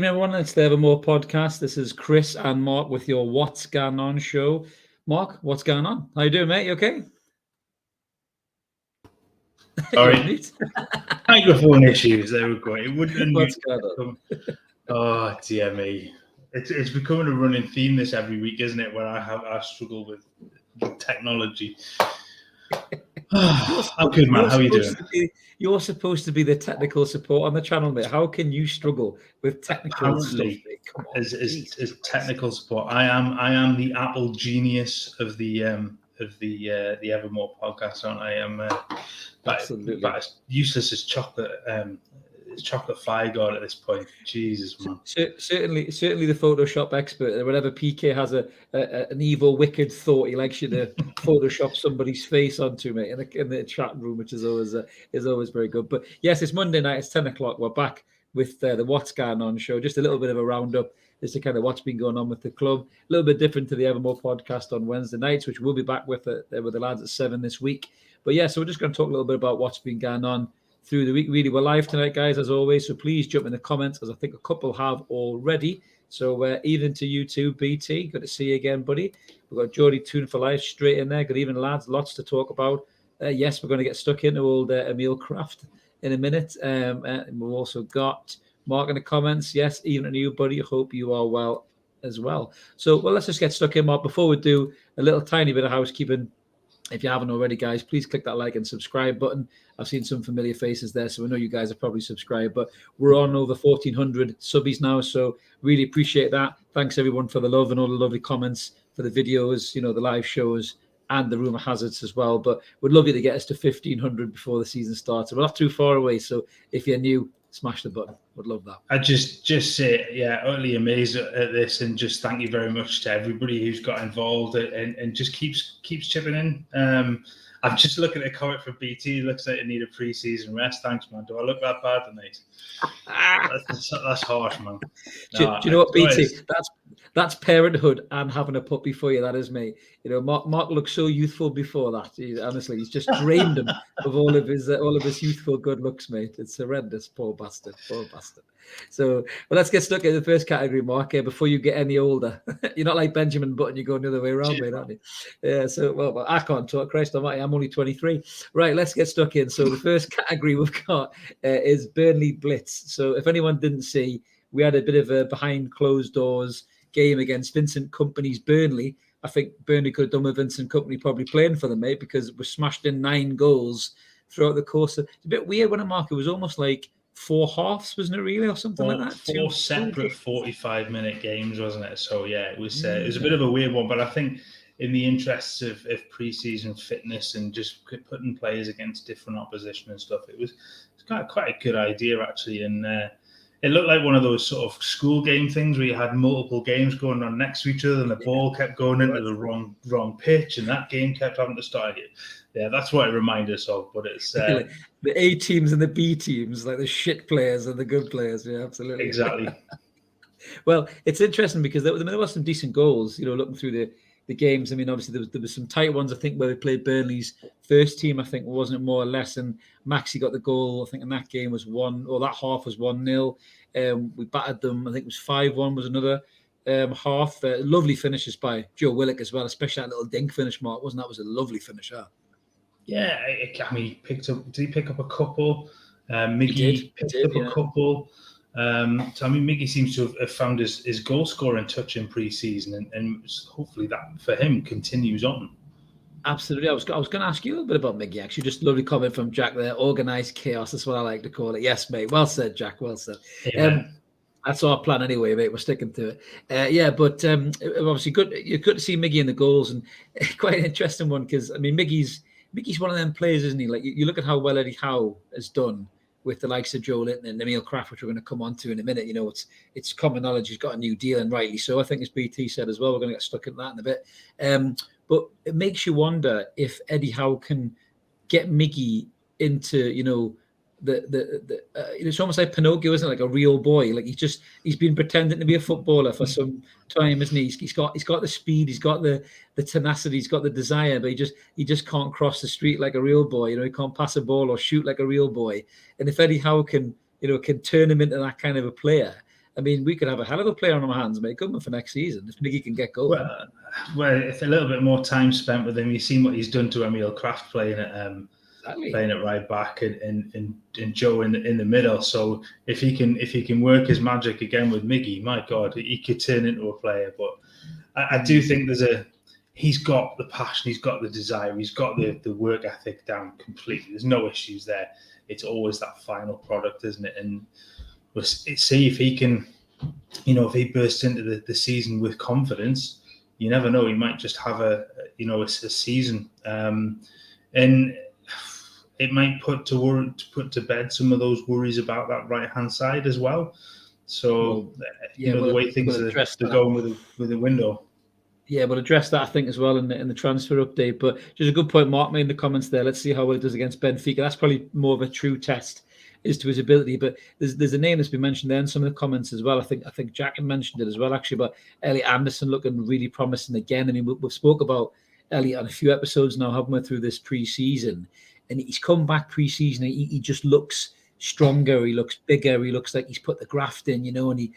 evening, everyone. It's the Evermore podcast. This is Chris and Mark with your What's Going On show. Mark, what's going on? How you doing, mate? You okay? Sorry. Microphone issues. There we go. It wouldn't. What's going on? Oh dear me! It's becoming a running theme this every week, isn't it? Where I struggle with technology. I'm good, man. How are you doing? You're supposed to be the technical support on the channel, mate. How can you struggle with technical stuff, mate? Come on, as technical support, I am the Apple genius of the Evermore podcast, aren't I? am absolutely but as useless as chocolate. Chocolate fire god at this point. Jesus, man. Certainly the Photoshop expert. Whenever PK has an evil, wicked thought, he likes you to Photoshop somebody's face onto, mate, in the chat room, which is always very good. But yes, it's Monday night. It's 10 o'clock. We're back with the What's Going On show. Just a little bit of a roundup as to kind of what's been going on with the club. A little bit different to the Evermore podcast on Wednesday nights, which we'll be back with the lads at 7 this week. But yeah, so we're just going to talk a little bit about what's been going on through the week. Really, we're live tonight, guys, as always. So please jump in the comments, as I think a couple have already. So evening to you too, BT. Good to see you again, buddy. We've got Geordie Tune for Life straight in there. Good evening, lads. Lots to talk about. Yes, we're going to get stuck into old Emile Krafth in a minute. And we've also got Mark in the comments. Yes, evening to you, buddy. I hope you are well as well. So, let's just get stuck in, Mark. Before we do, a little tiny bit of housekeeping. If you haven't already, guys, please click that like and subscribe button. I've seen some familiar faces there, so I know you guys are probably subscribed, but we're on over 1,400 subbies now, so really appreciate that. Thanks, everyone, for the love and all the lovely comments for the videos, the live shows, and the Rumour Hazards as well. But we'd love you to get us to 1,500 before the season starts. We're not too far away, so if you're new, smash the button. Would love that. I just say, yeah, utterly amazed at this, and just thank you very much to everybody who's got involved and just keeps chipping in. I'm just looking at a comment from BT. It looks like I need a pre-season rest. Thanks, man. Do I look that bad tonight? That's harsh, man. Do you know what, BT? That's parenthood and having a puppy for you. That is me. Mark looked so youthful before that. Honestly, he's just drained him of all of his youthful good looks, mate. It's horrendous. Poor bastard. So, let's get stuck in the first category, Mark. Before you get any older, you're not like Benjamin Button. You're going the other way around, mate, aren't you? Yeah. So, well, I can't talk. Christ almighty, I'm only 23. Right. Let's get stuck in. So, the first category we've got is Burnley Blitz. So, if anyone didn't see, we had a bit of a behind closed doors game against Vincent Kompany's Burnley. I think Burnley could have done with Vincent Kompany probably playing for them, mate, because we smashed in 9 goals throughout the course. It's a bit weird when it, Mark. It was almost like 4 halves, wasn't it, really, or something like that? 4 separate 45-minute games, wasn't it? So yeah, it was a bit of a weird one, but I think in the interests of pre-season fitness and just putting players against different opposition and stuff, it's quite a good idea actually, and it looked like one of those sort of school game things where you had multiple games going on next to each other, and the ball kept going into the wrong pitch, and that game kept having to start it. Yeah, that's what it reminded us of. But it's the A teams and the B teams, like the shit players and the good players. Yeah, absolutely. Exactly. Well, it's interesting because there were some decent goals. Looking through the games. I mean, obviously there was some tight ones. I think where we played Burnley's first team. I think wasn't it more or less, and Maxi got the goal. I think in that game was 1, or that half was 1-0. We battered them. I think it was 5-1 was another half. Lovely finishes by Joe Willock as well, especially that little dink finish, Mark. Wasn't that was a lovely finish? Yeah, I mean, did he pick up a couple? Miggy picked up a couple. So I mean, Miggy seems to have found his goal scoring touch in pre-season, and hopefully that for him continues on. Absolutely. I was going to ask you a little bit about Miggy, actually. Just lovely comment from Jack there. Organised chaos, that's what I like to call it. Yes, mate. Well said, Jack. Well said. That's our plan anyway, mate. We're sticking to it. But obviously good. You're good to see Miggy in the goals, and quite an interesting one because I mean Miggy's one of them players, isn't he? Like you look at how well Eddie Howe has done with the likes of Joe Linton and Emile Krafth, which we're going to come on to in a minute. It's common knowledge he's got a new deal, and rightly so. I think as BT said as well, we're going to get stuck in that in a bit. But it makes you wonder if Eddie Howe can get Miggy into, it's almost like Pinocchio, isn't it? Like a real boy. Like he's been pretending to be a footballer for some time, isn't he? He's got the speed, he's got the tenacity, he's got the desire, but he just can't cross the street like a real boy. He can't pass a ball or shoot like a real boy. And if Eddie Howe can turn him into that kind of a player, I mean, we could have a hell of a player on our hands, mate, coming for next season if Miggy can get going. Well, if a little bit more time spent with him, you've seen what he's done to Emile Krafth playing at right back and Joe in the middle. So if he can work his magic again with Miggy, my God, he could turn into a player. But I do think he's got the passion, he's got the desire, he's got the work ethic down completely. There's no issues there. It's always that final product, isn't it? And we'll see if he can, if he bursts into the season with confidence. You never know, he might just have a season, and it might put to bed some of those worries about that right hand side as well. So the way things are going with the window. Yeah, we'll address that, I think, as well in the transfer update. But just a good point Mark made in the comments there. Let's see how well it does against Benfica. That's probably more of a true test as to his ability. But there's a name that's been mentioned there in some of the comments as well. I think Jack mentioned it as well, actually, but Elliot Anderson looking really promising again. I mean, we've spoke about Elliot on a few episodes now, haven't we, through this pre-season. And he's come back pre-season. He just looks stronger, he looks bigger, he looks like he's put the graft in, and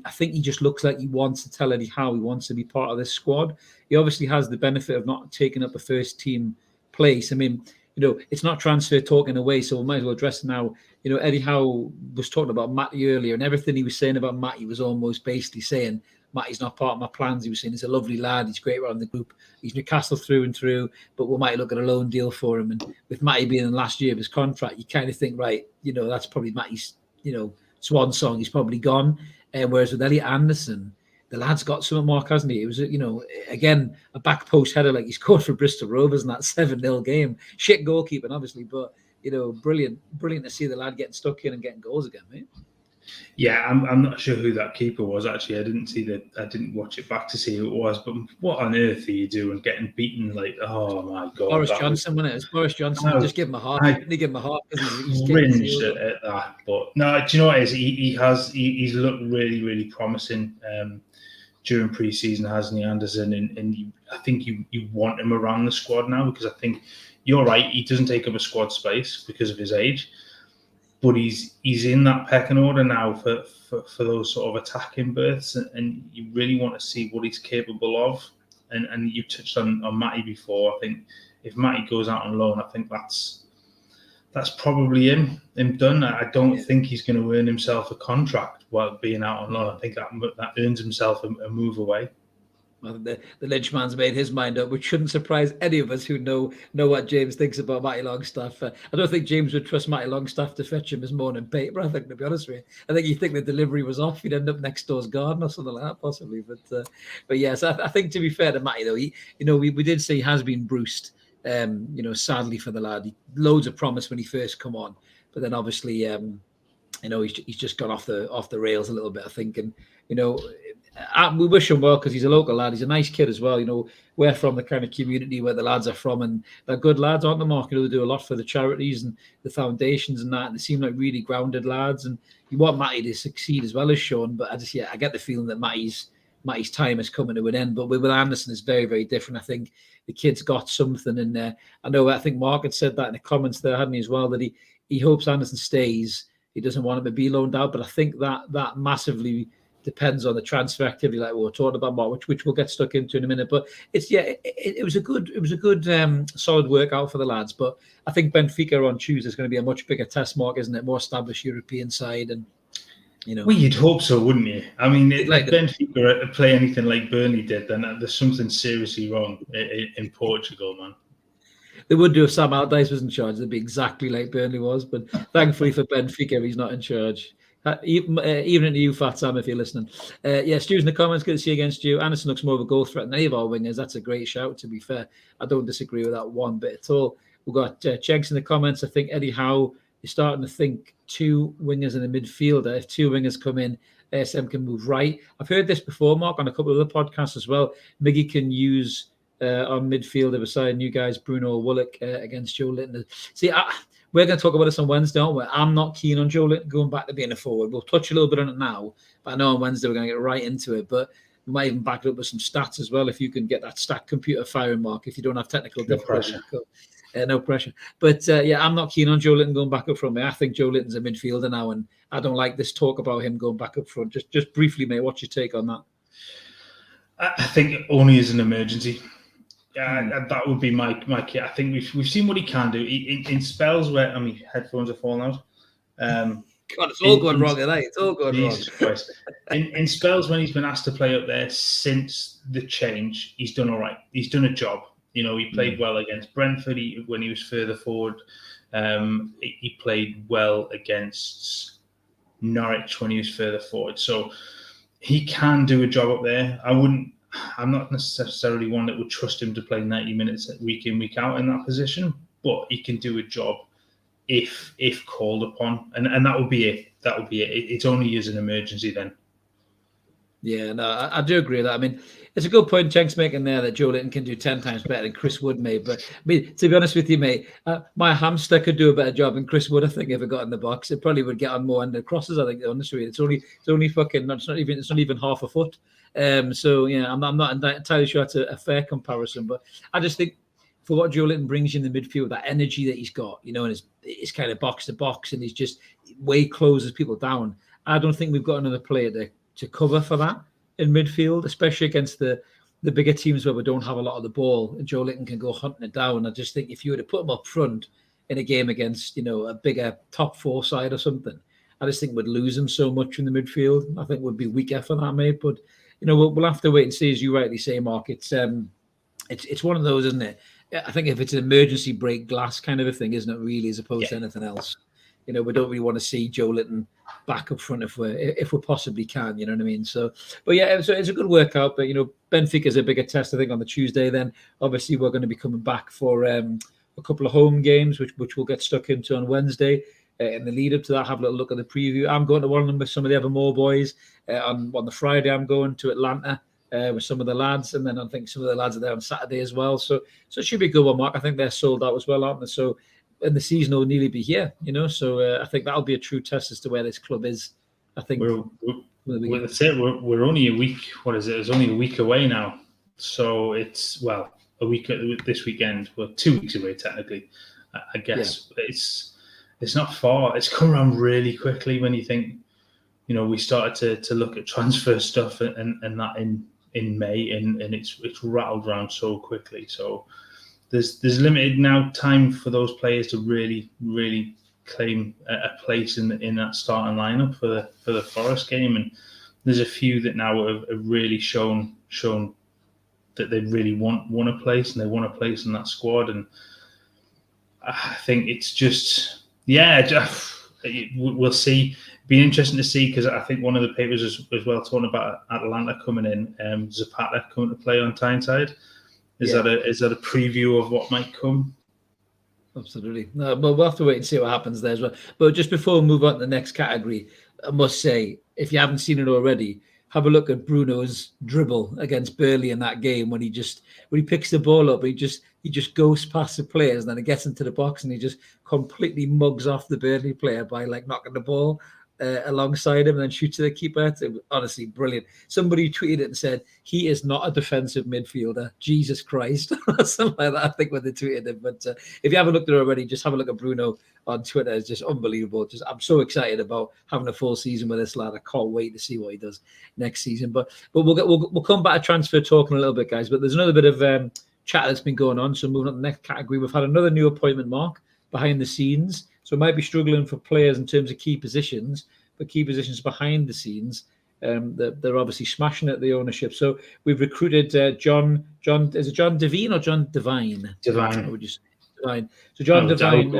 I think he just looks like he wants to tell Eddie Howe he wants to be part of this squad. He obviously has the benefit of not taking up a first team place. I mean, it's not transfer talk in a way, so we might as well address it now. Eddie Howe was talking about Matty earlier, and everything he was saying about Matty was almost basically saying Matty's not part of my plans. He was saying he's a lovely lad, he's great around the group, he's Newcastle through and through, but we might look at a loan deal for him. And with Matty being in the last year of his contract, you kind of think, right, that's probably Matty's, swan song, he's probably gone. Whereas with Elliot Anderson, the lad's got something, Mark, hasn't he? It was, again, a back post header like he scored for Bristol Rovers in that 7-0 game. Shit goalkeeping, obviously, but, brilliant to see the lad getting stuck in and getting goals again, mate. Yeah, I'm not sure who that keeper was, actually. I didn't watch it back to see who it was, but what on earth are you doing getting beaten like, oh my God. Boris Johnson, wasn't it? It was Boris Johnson. Just give him a heart. They give him a heart because he's cringed at that. But no, do you know what it is? He's looked really, really promising during pre-season, hasn't he, Anderson? And I think you want him around the squad now, because I think you're right, he doesn't take up a squad space because of his age. But he's in that pecking order now for those sort of attacking berths, and you really want to see what he's capable of. And you touched on Matty before. I think if Matty goes out on loan, I think that's probably him done. I don't think he's going to earn himself a contract while being out on loan. I think that earns himself a move away. Well, the Lynchman's made his mind up, which shouldn't surprise any of us who know what James thinks about Matty Longstaff. I don't think James would trust Matty Longstaff to fetch him his morning paper, I think, to be honest with you. I think he'd think the delivery was off. He'd end up next door's garden or something like that, possibly. But yes, I think, to be fair to Matty, though, we did say he has been bruised, sadly for the lad. Loads of promise when he first come on. But then obviously, he's just gone off the rails a little bit, I think. And, we wish him well because he's a local lad. He's a nice kid as well. We're from the kind of community where the lads are from, and they're good lads, aren't they, Mark? They do a lot for the charities and the foundations and that, and they seem like really grounded lads. And you want Matty to succeed as well as Sean, but I get the feeling that Matty's time is coming to an end. But with Anderson, it's very, very different. I think the kid's got something in there. I think Mark had said that in the comments there, hadn't he, as well, that he hopes Anderson stays. He doesn't want him to be loaned out, but I think that massively depends on the transfer activity, like we were talking about, Mark, which we'll get stuck into in a minute. But it was a good solid workout for the lads. But I think Benfica on Tuesday is going to be a much bigger test, Mark, isn't it? More established European side, and well, you'd hope so, wouldn't you? I mean, if Benfica play anything like Burnley did, then there's something seriously wrong in Portugal, man. They would do if Sam Allardyce was in charge. They'd be exactly like Burnley was. But thankfully for Benfica, he's not in charge. Even to you, Fat Sam, if you're listening. Stu's in the comments. Good to see you again, Stu. Anderson looks more of a goal threat than any of our wingers. That's a great shout, to be fair. I don't disagree with that one bit at all. We've got Chegs in the comments. I think Eddie Howe is starting to think 2 wingers in the midfielder. If 2 wingers come in, ASM can move right. I've heard this before, Mark, on a couple of other podcasts as well. Miggy can use on midfielder beside you guys, Bruno Willock against Joe Linton. See, we're going to talk about this on Wednesday, aren't we? I'm not keen on Joe Linton going back to being a forward. We'll touch a little bit on it now, but I know on Wednesday we're going to get right into it. But we might even back it up with some stats as well if you can get that stat computer firing, Mark, if you don't have technical difficulties. no pressure. But yeah, I'm not keen on Joe Linton going back up front, mate. I think Joe Linton's a midfielder now, and I don't like this talk about him going back up front. Just briefly, mate, what's your take on that? I think only as an emergency. That would be my key. I think we've seen what he can do in spells where headphones are falling out. God, it's all going wrong tonight. It's all going Jesus wrong. Christ. In spells when he's been asked to play up there since the change, he's done all right. He's done a job. He played well against Brentford when he was further forward. He played well against Norwich when he was further forward. So he can do a job up there. I'm not necessarily one that would trust him to play 90 minutes week in, week out in that position, but he can do a job if called upon, and that would be it. That would be it. It's only as an emergency then. Yeah, no, I do agree with that. I mean, it's a good point Cenk's making there that Joe Linton can do 10 times better than Chris Wood, mate. But I mean, to be honest with you, mate, my hamster could do a better job than Chris Wood. I think if it got in the box, it probably would get on more under crosses. I think honestly, it's only fucking. It's not even half a foot. So yeah, I'm not entirely sure that's a fair comparison, but I just think for what Joe Linton brings in the midfield, that energy that he's got, and his kind of box to box, and he's just way closes people down. I don't think we've got another player to cover for that in midfield, especially against the bigger teams where we don't have a lot of the ball, and Joe Linton can go hunting it down. I just think if you were to put him up front in a game against, a bigger top four side or something, I just think we'd lose him so much in the midfield. I think we'd be weaker for that, mate. But we'll have to wait and see, as you rightly say, Mark. It's one of those, isn't it? I think if it's an emergency break glass kind of a thing, isn't it, really, as opposed to anything else? We don't really want to see Joe Linton back up front if we possibly can, you know what I mean? So, but yeah, so it's a good workout. But Benfica's a bigger test, I think, on the Tuesday. Then obviously we're going to be coming back for a couple of home games, which we'll get stuck into on Wednesday. In the lead up to that, have a little look at the preview. I'm going to one of them with some of the Evermore boys. On the Friday, I'm going to Atlanta with some of the lads, and then I think some of the lads are there on Saturday as well. So it should be a good one, Mark. I think they're sold out as well, aren't they? So, and the season will nearly be here, So I think that'll be a true test as to where this club is. I think that's it. We're only a week. What is it? It's only a week away now. So it's a week this weekend. Well, 2 weeks away technically. I guess it's not far. It's come around really quickly when you think. We started to look at transfer stuff and that in May, and it's rattled around so quickly. So there's limited now time for those players to really, really claim a place in that starting lineup for the Forest game. And there's a few that now have really shown that they really want a place, and they want a place in that squad. And I think it's just we'll see. Be interesting to see, because I think one of the papers as well talking about Atlanta coming in, Zapata coming to play on Tyneside. Is that a preview of what might come? Absolutely. No, but we'll have to wait and see what happens there as well. But just before we move on to the next category, I must say, if you haven't seen it already, have a look at Bruno's dribble against Burnley in that game when he picks the ball up, he just goes past the players, and then it gets into the box, and he just completely mugs off the Burnley player by knocking the ball alongside him and then shoots to the keeper. It's honestly brilliant. Somebody tweeted it and said, he is not a defensive midfielder. Jesus Christ. Something like that, I think, when they tweeted it. But if you haven't looked at it already, just have a look at Bruno on Twitter. It's just unbelievable. I'm so excited about having a full season with this lad. I can't wait to see what he does next season. But we'll come back to transfer talk in a little bit, guys. But there's another bit of chat that's been going on. So moving on to the next category, we've had another new appointment, Mark, behind the scenes. So it might be struggling for players in terms of key positions, but key positions behind the scenes, they're obviously smashing at the ownership. So we've recruited John. Is it John Devine or John Devine? Devine. Or would you say Devine? So John Devine.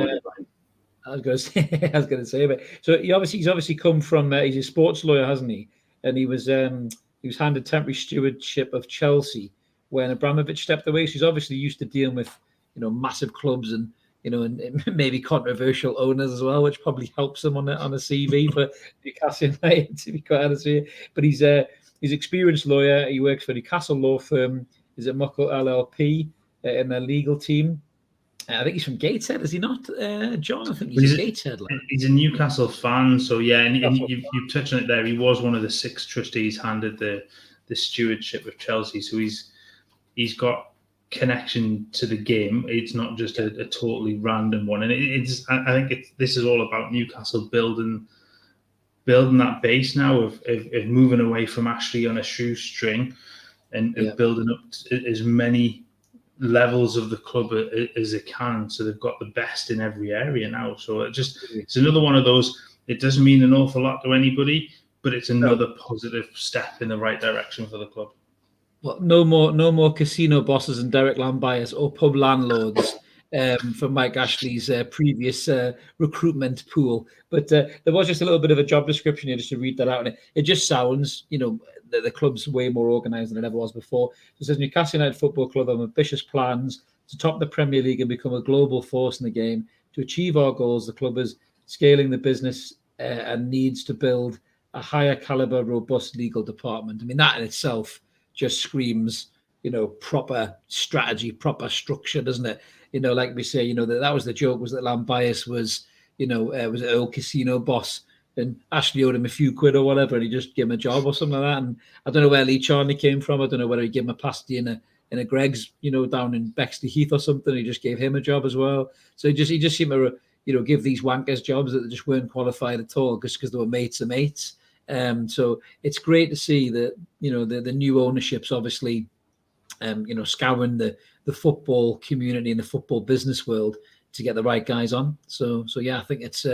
I was going to say, but so he's obviously come from. He's a sports lawyer, hasn't he? And he was handed temporary stewardship of Chelsea when Abramovich stepped away. So he's obviously used to dealing with massive clubs and and maybe controversial owners as well, which probably helps him on a CV for Newcastle United, to be quite honest with you. But he's an experienced lawyer. He works for the Newcastle law firm. Is it Muckle LLP in their legal team? I think he's from Gateshead, is he not, John? I think he's a Gateshead. He's a Newcastle fan, so yeah, and you've touched on it there. He was one of the 6 trustees handed the stewardship of Chelsea, so he's got connection to the game. It's not just a totally random one. And I think this is all about Newcastle building that base now of moving away from Ashley on a shoestring and building up as many levels of the club as it can, so they've got the best in every area now. So it's another one of those. It doesn't mean an awful lot to anybody, but it's another positive step in the right direction for the club. Well, no more casino bosses and direct land buyers or pub landlords from Mike Ashley's previous recruitment pool. But there was just a little bit of a job description here just to read that out, and it just sounds, the club's way more organised than it ever was before. It says Newcastle United Football Club have ambitious plans to top the Premier League and become a global force in the game. To achieve our goals, the club is scaling the business and needs to build a higher caliber, robust legal department. I mean, that in itself just screams, proper strategy, proper structure, doesn't it? Like we say, that was the joke, was that Lambias was an old casino boss, and Ashley owed him a few quid or whatever, and he just gave him a job or something like that. And I don't know where Lee Charney came from. I don't know whether he gave him a pasty in a Greg's, down in Bexley Heath or something. He just gave him a job as well. So he just seemed to, give these wankers jobs that they just weren't qualified at all, just because they were mates of mates. So it's great to see that, the new ownerships obviously, scouring the football community and the football business world to get the right guys on. So yeah, I think it's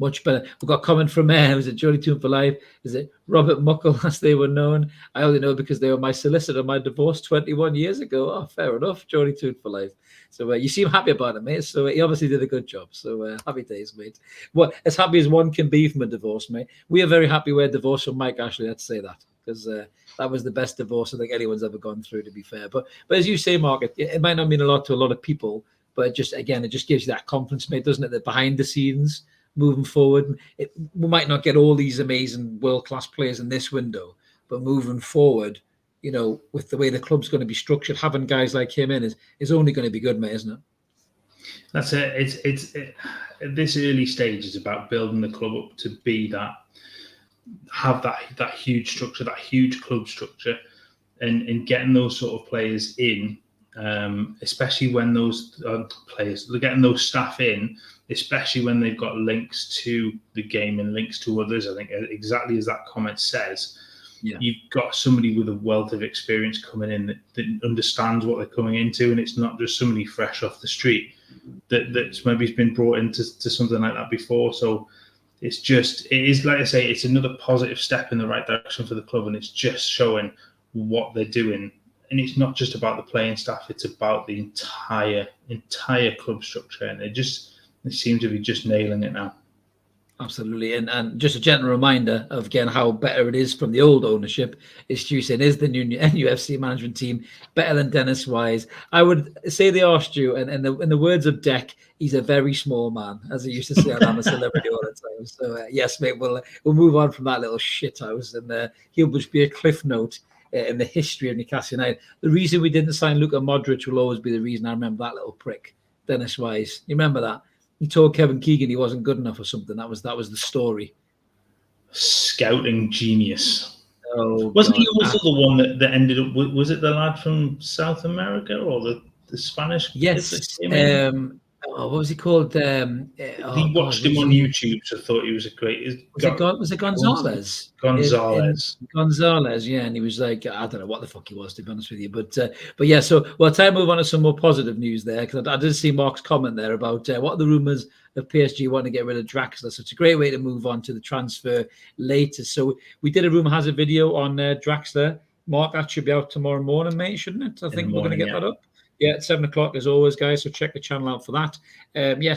much better. We've got a comment from was it Jolly Tune for Life? Is it Robert Muckle, as they were known? I only know because they were my solicitor on my divorce 21 years ago. Oh, fair enough. Jolly Tune for Life. So you seem happy about it, mate. So he obviously did a good job. So happy days, mate. Well, as happy as one can be from a divorce, mate. We are very happy we're divorced from Mike Ashley. Let's say that, because that was the best divorce I think anyone's ever gone through, to be fair. But as you say, Mark, it might not mean a lot to a lot of people, but it just gives you that confidence, mate, doesn't it? That behind the scenes, moving forward, we might not get all these amazing world-class players in this window, but moving forward, with the way the club's going to be structured, having guys like him in is only going to be good, mate, isn't it? That's it. It's at this early stage is about building the club up to be have that huge structure, that huge club structure, and getting those sort of players in, especially when those players, they're getting those staff in, especially when they've got links to the game and links to others. I think exactly as that comment says, you've got somebody with a wealth of experience coming in that understands what they're coming into, and it's not just somebody fresh off the street that's maybe been brought into something like that before. So it is like I say, it's another positive step in the right direction for the club, and it's just showing what they're doing. And it's not just about the playing staff; it's about the entire club structure, and they seem to be just nailing it now. Absolutely. And just a gentle reminder of, again, how better it is from the old ownership. Is Stu saying, is the new NUFC management team better than Dennis Wise? I would say they are, Stu. And in the words of Deck, he's a very small man, as he used to say on I'm a Celebrity all the time. So, yes, mate, we'll move on from that little shithouse. And he'll just be a cliff note in the history of Newcastle United. The reason we didn't sign Luka Modric will always be the reason I remember that little prick, Dennis Wise. You remember that? He told Kevin Keegan he wasn't good enough or something. That was the story. Scouting genius. Oh, wasn't he also the one that ended up? Was it the lad from South America or the Spanish? Yes. What was he called? He watched him on YouTube, so thought he was a great. Was it Gonzalez? Gonzalez, yeah, and he was like, I don't know what the fuck he was, to be honest with you, but yeah. So we'll try and move on to some more positive news there, because I did see Mark's comment there about what are the rumours of PSG wanting to get rid of Draxler. So it's a great way to move on to the transfer later. So we did a rumour has a video on Draxler. Mark, that should be out tomorrow morning, mate, shouldn't it? I think we're going to get that up. Yeah, at 7 o'clock as always, guys. So check the channel out for that.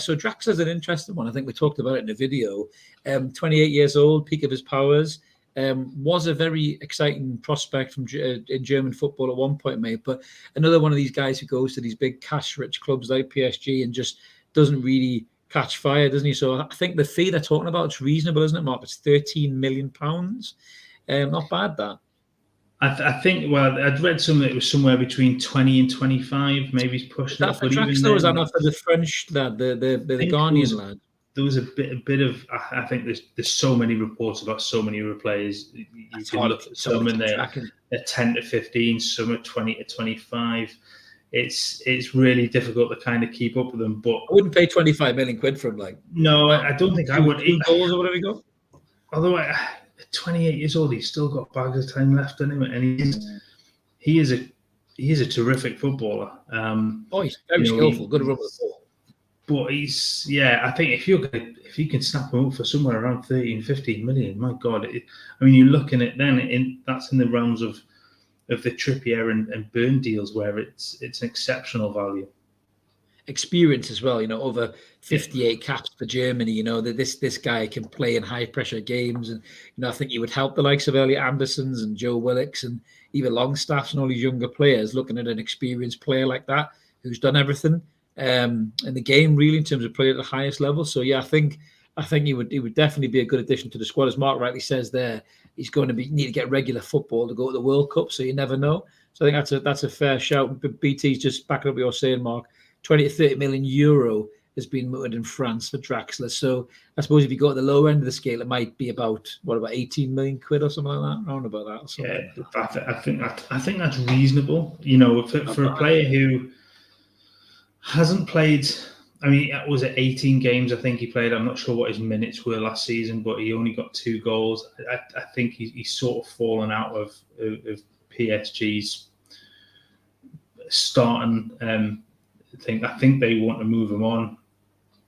So Draxler's an interesting one. I think we talked about it in the video. 28 years old, peak of his powers. Was a very exciting prospect in German football at one point, mate. But another one of these guys who goes to these big cash-rich clubs like PSG and just doesn't really catch fire, doesn't he? So I think the fee they're talking about is reasonable, isn't it, Mark? It's £13 million. Not bad, that. I think, well, I'd read something that it was somewhere between 20 and 25, maybe he's pushing that. For Draxler, was that not for the French lad, the Ghanaian lad? There was a bit of. I think there's so many reports about so many other players. You can look at some and they're 10 to 15, some at 20 to 25. it's really difficult to kind of keep up with them. But I wouldn't pay 25 million quid for him. Like, no, I don't think I would. Two goals or whatever he got. Although at 28 years old, he's still got bags of time left in him, and he is a terrific footballer. He's very skillful, good at running the ball. But I think if you can snap him up for somewhere around 13, 15 million, my God, you're looking at then that's in the realms of the Trippier and Burn deals where it's an exceptional value. Experience as well, over 58 caps for Germany, that this guy can play in high pressure games, and I think he would help the likes of Elliot Andersons and Joe Willock's and even Longstaff's and all these younger players looking at an experienced player like that who's done everything in the game really in terms of playing at the highest level. So yeah, I think he would definitely be a good addition to the squad. As Mark rightly says there, he's going to need to get regular football to go to the World Cup, so you never know. So I think that's a fair shout. But BT's just backing up what you're saying, Mark. 20 to 30 million euro has been mooted in France for Draxler. So I suppose if you go at the lower end of the scale, it might be about 18 million quid or something like that, around about that. Or something. Yeah, I think that's reasonable. For a player who hasn't played. Was it 18 games? I think he played. I'm not sure what his minutes were last season, but he only got 2 goals. I think he's sort of fallen out of PSG's starting. I think they want to move him on.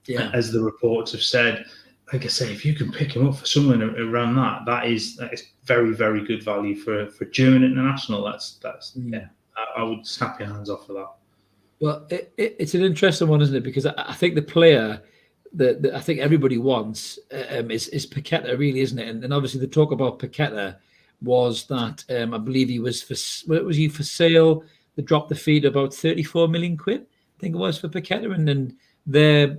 Yeah, as the reports have said. Like I say, if you can pick him up for someone around that is very, very good value for German international. That's I would snap your hands off for that. Well, it's an interesting one, isn't it? Because I think the player that I think everybody wants is Paqueta, really, isn't it? And obviously the talk about Paqueta was that I believe he was for sale. They dropped the fee to about 34 million quid. I think it was for Paqueta, and then their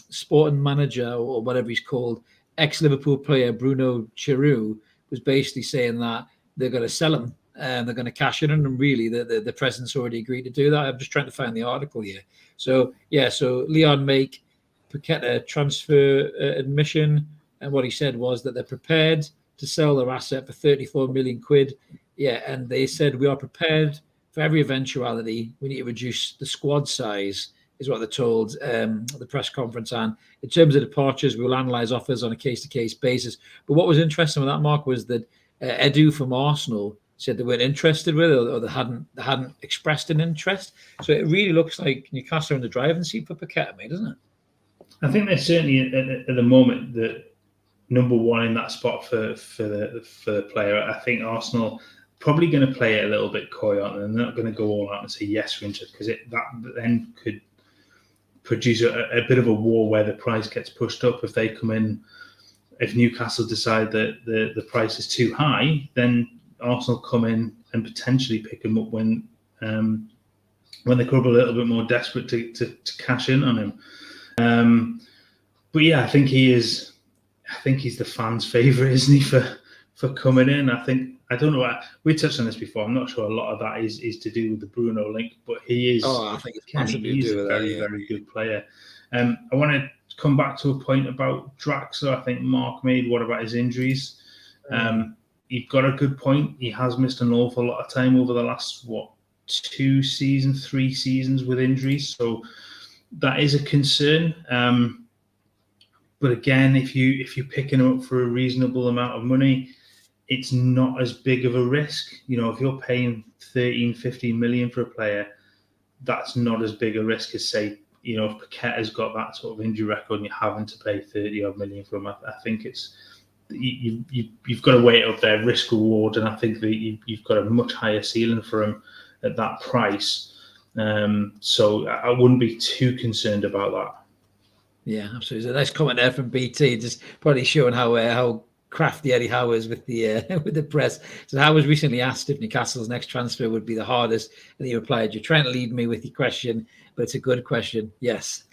sporting manager or whatever he's called, ex-Liverpool player Bruno Chiru, was basically saying that they're going to sell him and they're going to cash in on him. Really, the president's already agreed to do that. I'm just trying to find the article here. So Leon make Paqueta transfer admission, and what he said was that they're prepared to sell their asset for 34 million quid. Yeah, and they said we are prepared for every eventuality. We need to reduce the squad size, is what they're told the press conference. And in terms of departures, we will analyse offers on a case-to-case basis. But what was interesting with that, Mark, was that Edu from Arsenal said they weren't interested with it, or they hadn't expressed an interest. So it really looks like Newcastle are in the driving seat for Paqueta, mate, doesn't it? I think they're certainly at the moment the number one in that spot for the player. I think Arsenal probably going to play it a little bit coy on, and they're not going to go all out and say yes for interest, because that then could produce a bit of a war where the price gets pushed up. If they come in, if Newcastle decide that the price is too high, then Arsenal come in and potentially pick him up when the club are a little bit more desperate to cash in on him. But yeah, I think he's the fans' favourite, isn't he, for coming in? I don't know. We touched on this before. I'm not sure a lot of that is to do with the Bruno link, but he is. I think he's a very, very good player. I want to come back to a point about Draxler. I think Mark made. What about his injuries? You've got a good point. He has missed an awful lot of time over the last 3 seasons with injuries. So that is a concern. But again, if you're picking him up for a reasonable amount of money, it's not as big of a risk. If you're paying 13, 15 million for a player, that's not as big a risk as, say, if Paqueta's got that sort of injury record and you're having to pay 30 odd million for him. I think it's you've got to weigh it up there, risk reward, and I think that you've got a much higher ceiling for him at that price. So I wouldn't be too concerned about that. Yeah, absolutely. It's a nice comment there from BT, just probably showing how crafty Eddie Howe is with the press. So Howe was recently asked if Newcastle's next transfer would be the hardest, and he replied, "You're trying to lead me with your question, but it's a good question. Yes."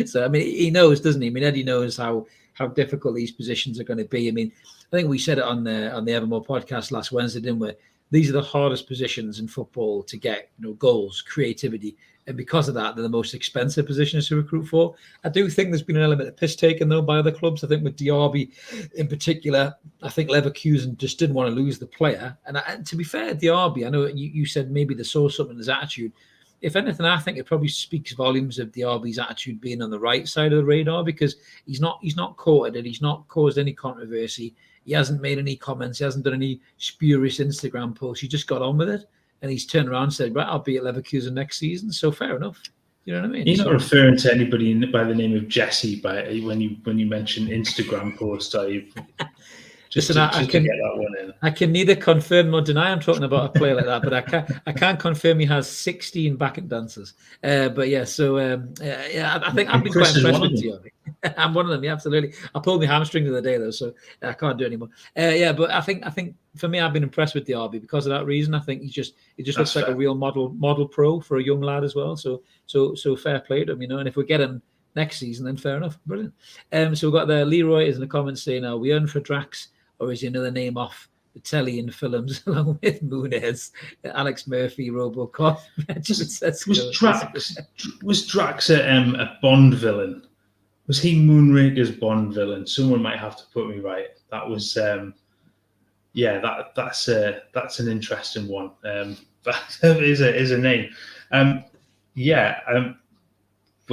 So he knows, doesn't he? Eddie knows how difficult these positions are going to be. I think we said it on the Evermore podcast last Wednesday, didn't we? These are the hardest positions in football to get, goals, creativity. And because of that, they're the most expensive positions to recruit for. I do think there's been an element of piss taken, though, by other clubs. I think with Diaby in particular, I think Leverkusen just didn't want to lose the player. And to be fair, Diaby, I know you said maybe they saw something in his attitude. if anything, I think it probably speaks volumes of Diaby's attitude being on the right side of the radar, because he's not courted it. He's not caused any controversy. He hasn't made any comments. He hasn't done any spurious Instagram posts. He just got on with it, and he's turned around and said, right, I'll be at Leverkusen next season. So fair enough. You know what I mean? You're not referring to anybody by the name of Jesse when you mention Instagram posts, are you? Listen, I can get that one in. I can neither confirm nor deny I'm talking about a player like that, but I can't confirm he has 16 backing dancers. But yeah, so I think I've been quite impressed with Diaby. I'm one of them, yeah, absolutely. I pulled my hamstring the other day though, so I can't do it anymore. Yeah, but I think for me, I've been impressed with Diaby because of that reason. I think he just looks like a real model pro for a young lad as well. So fair play to him, you know. And if we get him next season, then fair enough, brilliant. So we've got the Leroy is in the comments saying, "Are we earn for Drax, or is he another name off the telly and films along with Muniz, Alex Murphy, RoboCop?" Was Drax a Bond villain? Was he Moonraker's Bond villain? Someone might have to put me right. That was, that's an interesting one. That is a name. Well,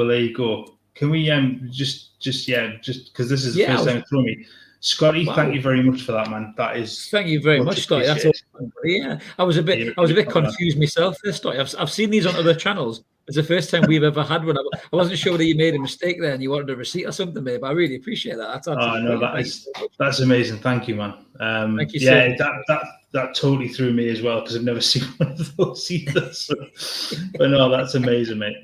there you go. Can we just because this is the first time through me. Scotty, thank you very much for that, man. That is, thank you very much, Scotty. That's awesome. Yeah, I was a bit confused myself there, Scotty. I've seen these on other channels. It's the first time we've ever had one. I wasn't sure whether you made a mistake there and you wanted a receipt or something, mate. But I really appreciate that. That's amazing. Thank you, man. Thank you. That totally threw me as well because I've never seen one of those either. So, but no, that's amazing, mate.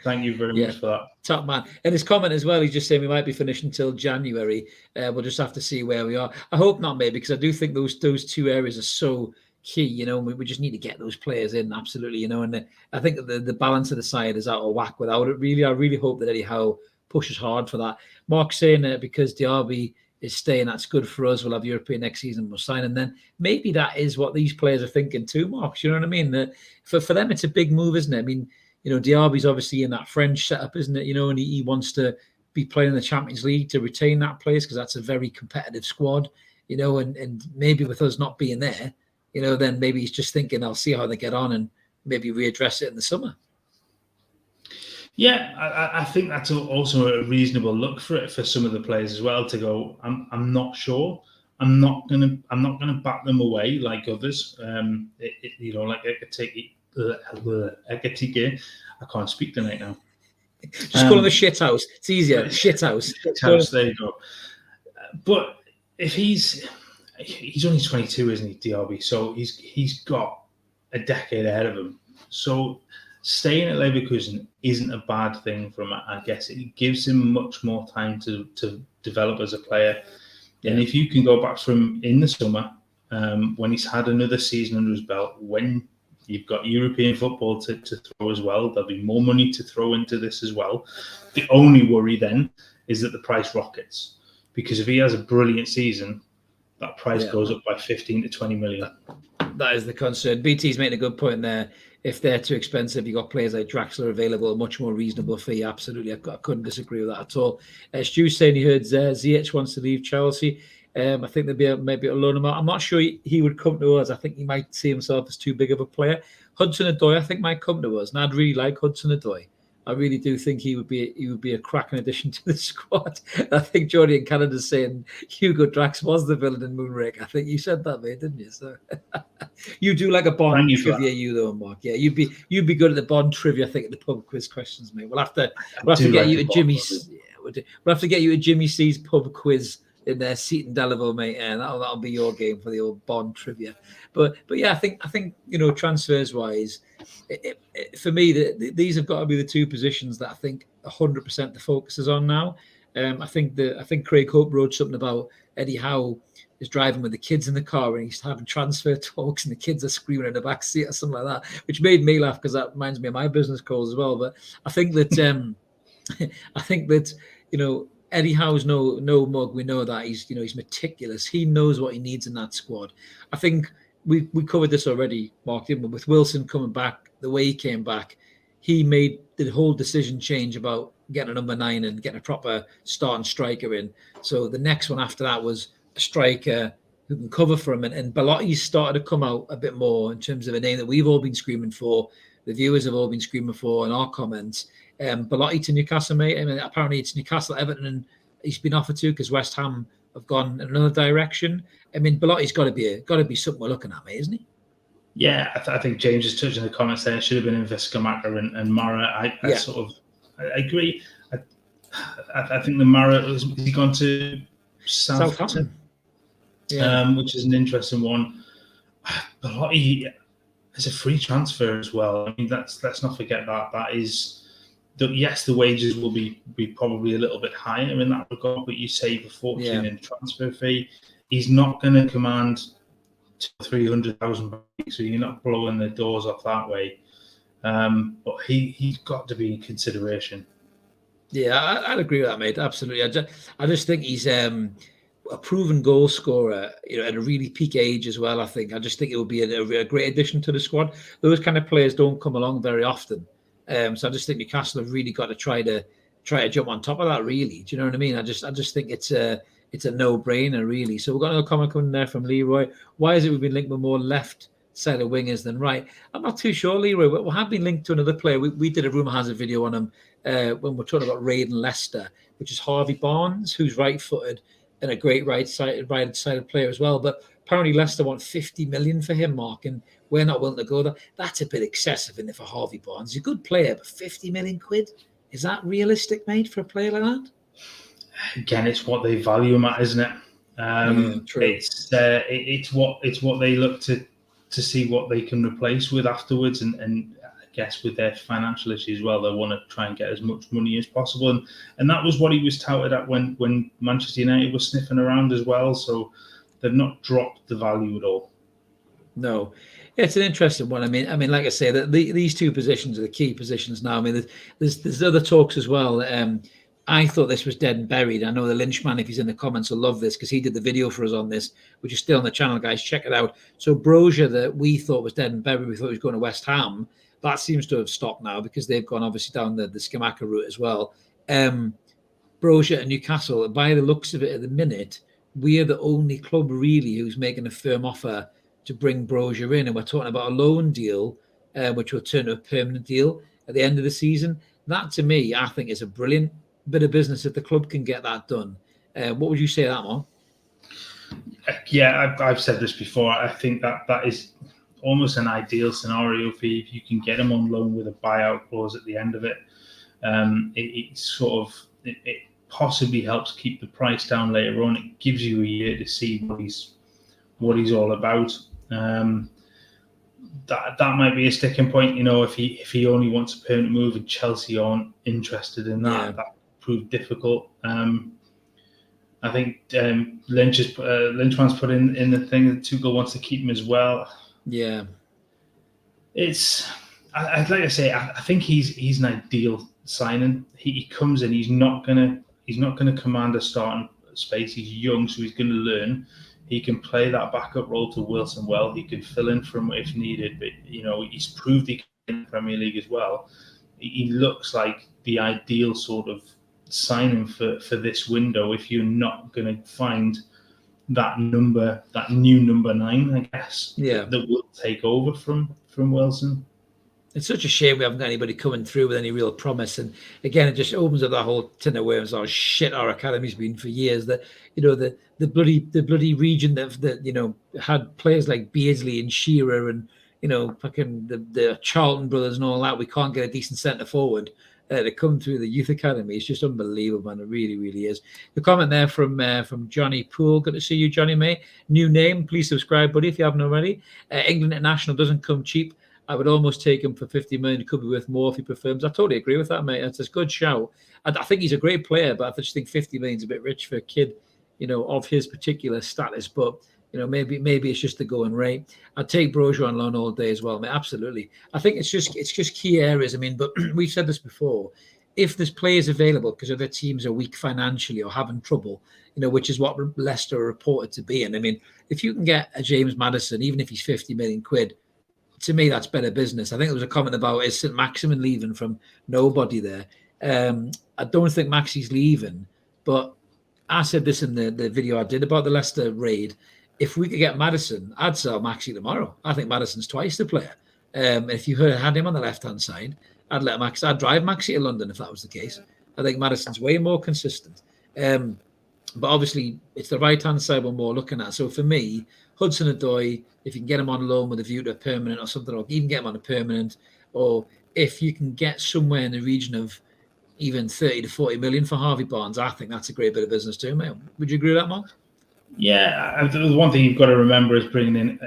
Thank you very much for that. Top man. And his comment as well, he's just saying we might be finished until January. We'll just have to see where we are. I hope not, mate, because I do think those two areas are so key. You know, we just need to get those players in, absolutely. You know, and I think the balance of the side is out of whack without it. Really, I really hope that Eddie Howe pushes hard for that. Mark saying that because Diaby is staying, that's good for us. We'll have European next season. We'll sign, and then maybe that is what these players are thinking too, Mark. You know what I mean? That for them, it's a big move, isn't it? I mean, you know, Diaby's obviously in that French setup, isn't it? You know, and he wants to be playing in the Champions League to retain that place because that's a very competitive squad, you know, and maybe with us not being there, you know, then maybe he's just thinking, I'll see how they get on and maybe readdress it in the summer. Yeah, I think that's also a reasonable look for some of the players as well to go, I'm not sure. I'm not gonna back them away like others. You know, like Ekatike. I can't speak tonight now. Just call him a shit house. It's easier. Shit house. There you go. But if he's only 22, isn't he, Diaby? So he's got a decade ahead of him. So staying at Leverkusen isn't a bad thing for him. I guess it gives him much more time to develop as a player. Yeah. And if you can go back from in the summer, when he's had another season under his belt, when you've got European football to throw as well, there'll be more money to throw into this as well. The only worry then is that the price rockets. Because if he has a brilliant season, that price goes up by 15 to 20 million. That is the concern. BT's making a good point there. If they're too expensive, you've got players like Draxler available, a much more reasonable fee. Absolutely. I couldn't disagree with that at all. Stu's saying he heard Ziyech wants to leave Chelsea. I think they'd be maybe a loan him out. I'm not sure he would come to us. I think he might see himself as too big of a player. Hudson-Odoi, I think, might come to us, and I'd really like Hudson-Odoi. I really do think he would be a cracking addition to the squad. I think Jordy in Canada's saying Hugo Drax was the villain in Moonraker. I think you said that, mate, didn't you? So you do like a Bond trivia, you though, Mark. Yeah, you'd be good at the Bond trivia. I think at the pub quiz questions, mate. We'll have to get you to Jimmy's. We'll have to get you to Jimmy C's pub quiz in their seat in Delaval, mate, and that'll be your game for the old Bond trivia. But yeah, I think you know, transfers wise, for me, these have got to be the two positions that I think 100% the focus is on now. I think Craig Hope wrote something about Eddie Howe is driving with the kids in the car and he's having transfer talks and the kids are screaming in the back seat or something like that, which made me laugh because that reminds me of my business calls as well. But I think that you know, Eddie Howe's no mug. We know that he's meticulous. He knows what he needs in that squad. I think we covered this already, Mark, didn't we? With Wilson coming back, the way he came back, he made the whole decision change about getting a number 9 and getting a proper starting striker in. So the next one after that was a striker who can cover for him. And Belotti's started to come out a bit more in terms of a name that we've all been screaming for the viewers have all been screaming for in our comments. Belotti to Newcastle, mate. I mean, apparently it's Newcastle, Everton, and he's been offered to because West Ham have gone in another direction. I mean, Belotti's got to be something we're looking at, mate, isn't he? Yeah, I think James has touched in the comments there. It should have been in Viscamacca and Mara. I agree. I think the Mara has he gone to Southampton. Yeah. Which is an interesting one. Belotti is a free transfer as well. I mean, let's not forget that is. Yes, the wages will be probably a little bit higher in that regard, but you save a fortune in transfer fee. He's not going to command 300,000, so you're not blowing the doors off that way. But he's got to be in consideration. Yeah, I'd agree with that, mate. Absolutely. I just think he's a proven goal scorer, at a really peak age as well. I just think it would be a great addition to the squad. Those kind of players don't come along very often. So I just think Newcastle have really got to try to jump on top of that. Really, do you know what I mean? I just think it's a no-brainer, really. So we've got another comment coming there from Leroy. Why is it we've been linked with more left side of wingers than right? I'm not too sure, Leroy. We have been linked to another player. We did a rumour has a video on him when we're talking about Raid and Leicester, which is Harvey Barnes, who's right-footed and a great right-sided player as well. But apparently Leicester want 50 million for him, Mark, and we're not willing to go there. That's a bit excessive, isn't it, for Harvey Barnes? He's a good player, but 50 million quid? Is that realistic, mate, for a player like that? Again, it's what they value him at, isn't it? True. It's what they look to see what they can replace with afterwards, and I guess with their financial issues as well, they want to try and get as much money as possible, and that was what he was touted at when Manchester United was sniffing around as well. So they've not dropped the value at all. No. It's an interesting one. I mean, like I say, that these two positions are the key positions now. I mean, there's other talks as well. I thought this was dead and buried. I know the Lynchman, if he's in the comments, will love this because he did the video for us on this, which is still on the channel, guys. Check it out. So Brozier, that we thought was dead and buried, we thought he was going to West Ham. That seems to have stopped now because they've gone obviously down the Scamacca route as well. Brozier and Newcastle, by the looks of it at the minute, we are the only club really who's making a firm offer to bring Brozier in, and we're talking about a loan deal, which will turn to a permanent deal at the end of the season. That, to me, I think is a brilliant bit of business if the club can get that done. What would you say to that, Mark? Yeah, I've said this before. I think that is almost an ideal scenario for you if you can get him on loan with a buyout clause at the end of it. It possibly helps keep the price down later on. It gives you a year to see what he's all about. That might be a sticking point, if he only wants a permanent move and Chelsea aren't interested in that. Yeah. That proved difficult. I think Lynchman's put in the thing that Tuchel wants to keep him as well. Yeah, it's like I say, I think he's an ideal signing. He comes in, he's not gonna command a starting space. He's young, so he's gonna learn. He can play that backup role to Wilson well. He can fill in from if needed, but he's proved he can in the Premier League as well. He looks like the ideal sort of signing for this window if you're not going to find that new number 9, I guess, that will take over from Wilson. It's such a shame we haven't got anybody coming through with any real promise. And again, it just opens up that whole tin of worms. Oh shit, our academy's been for years. That the bloody region that had players like Beardsley and Shearer and fucking the Charlton brothers and all that. We can't get a decent centre forward to come through the youth academy. It's just unbelievable, man. It really, really is. The comment there from Johnny Poole. Good to see you, Johnny, mate. New name. Please subscribe, buddy, if you haven't already. England International doesn't come cheap. I would almost take him for 50 million. It could be worth more if he performs. I totally agree with that, mate. It's a good shout. I think he's a great player, but I just think 50 million is a bit rich for a kid, of his particular status. But maybe it's just the going rate. I'd take Brozier on loan all day as well, mate. Absolutely. I think it's just key areas. I mean, but we've said this before. If there's players available because other teams are weak financially or having trouble, which is what Leicester are reported to be. And I mean, if you can get a James Maddison, even if he's 50 million quid, to me, that's better business. I think there was a comment about is St. Maximin leaving from nobody there. I don't think Maxi's leaving, but I said this in the video I did about the Leicester raid. If we could get Maddison, I'd sell Maxi tomorrow. I think Maddison's twice the player. If you had him on the left-hand side, I'd let Max. I'd drive Maxi to London if that was the case. I think Maddison's way more consistent. But obviously, it's the right-hand side we're more looking at. So for me, Hudson-Odoi, if you can get him on loan with a view to a permanent or something, or even get him on a permanent, or if you can get somewhere in the region of even 30 to 40 million for Harvey Barnes, I think that's a great bit of business too, mate. Would you agree with that, Mark? Yeah, the one thing you've got to remember is bringing in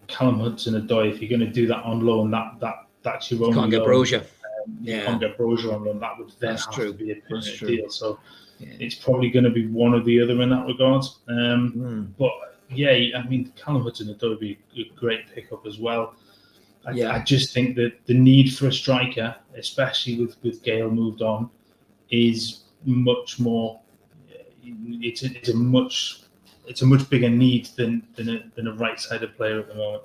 Callum Hudson-Odoi. If you're going to do that on loan, that's your only can't get loan. Brozier. You can't get Brozier on loan. That would then That's have true. to be a permanent true. deal. So it's probably going to be one or the other in that regard. But yeah, I mean, Callum Hudson-Odoi would be a great pickup as well. I just think that the need for a striker, especially with Gale moved on, is much more. It's a much bigger need than a right-sided player at the moment.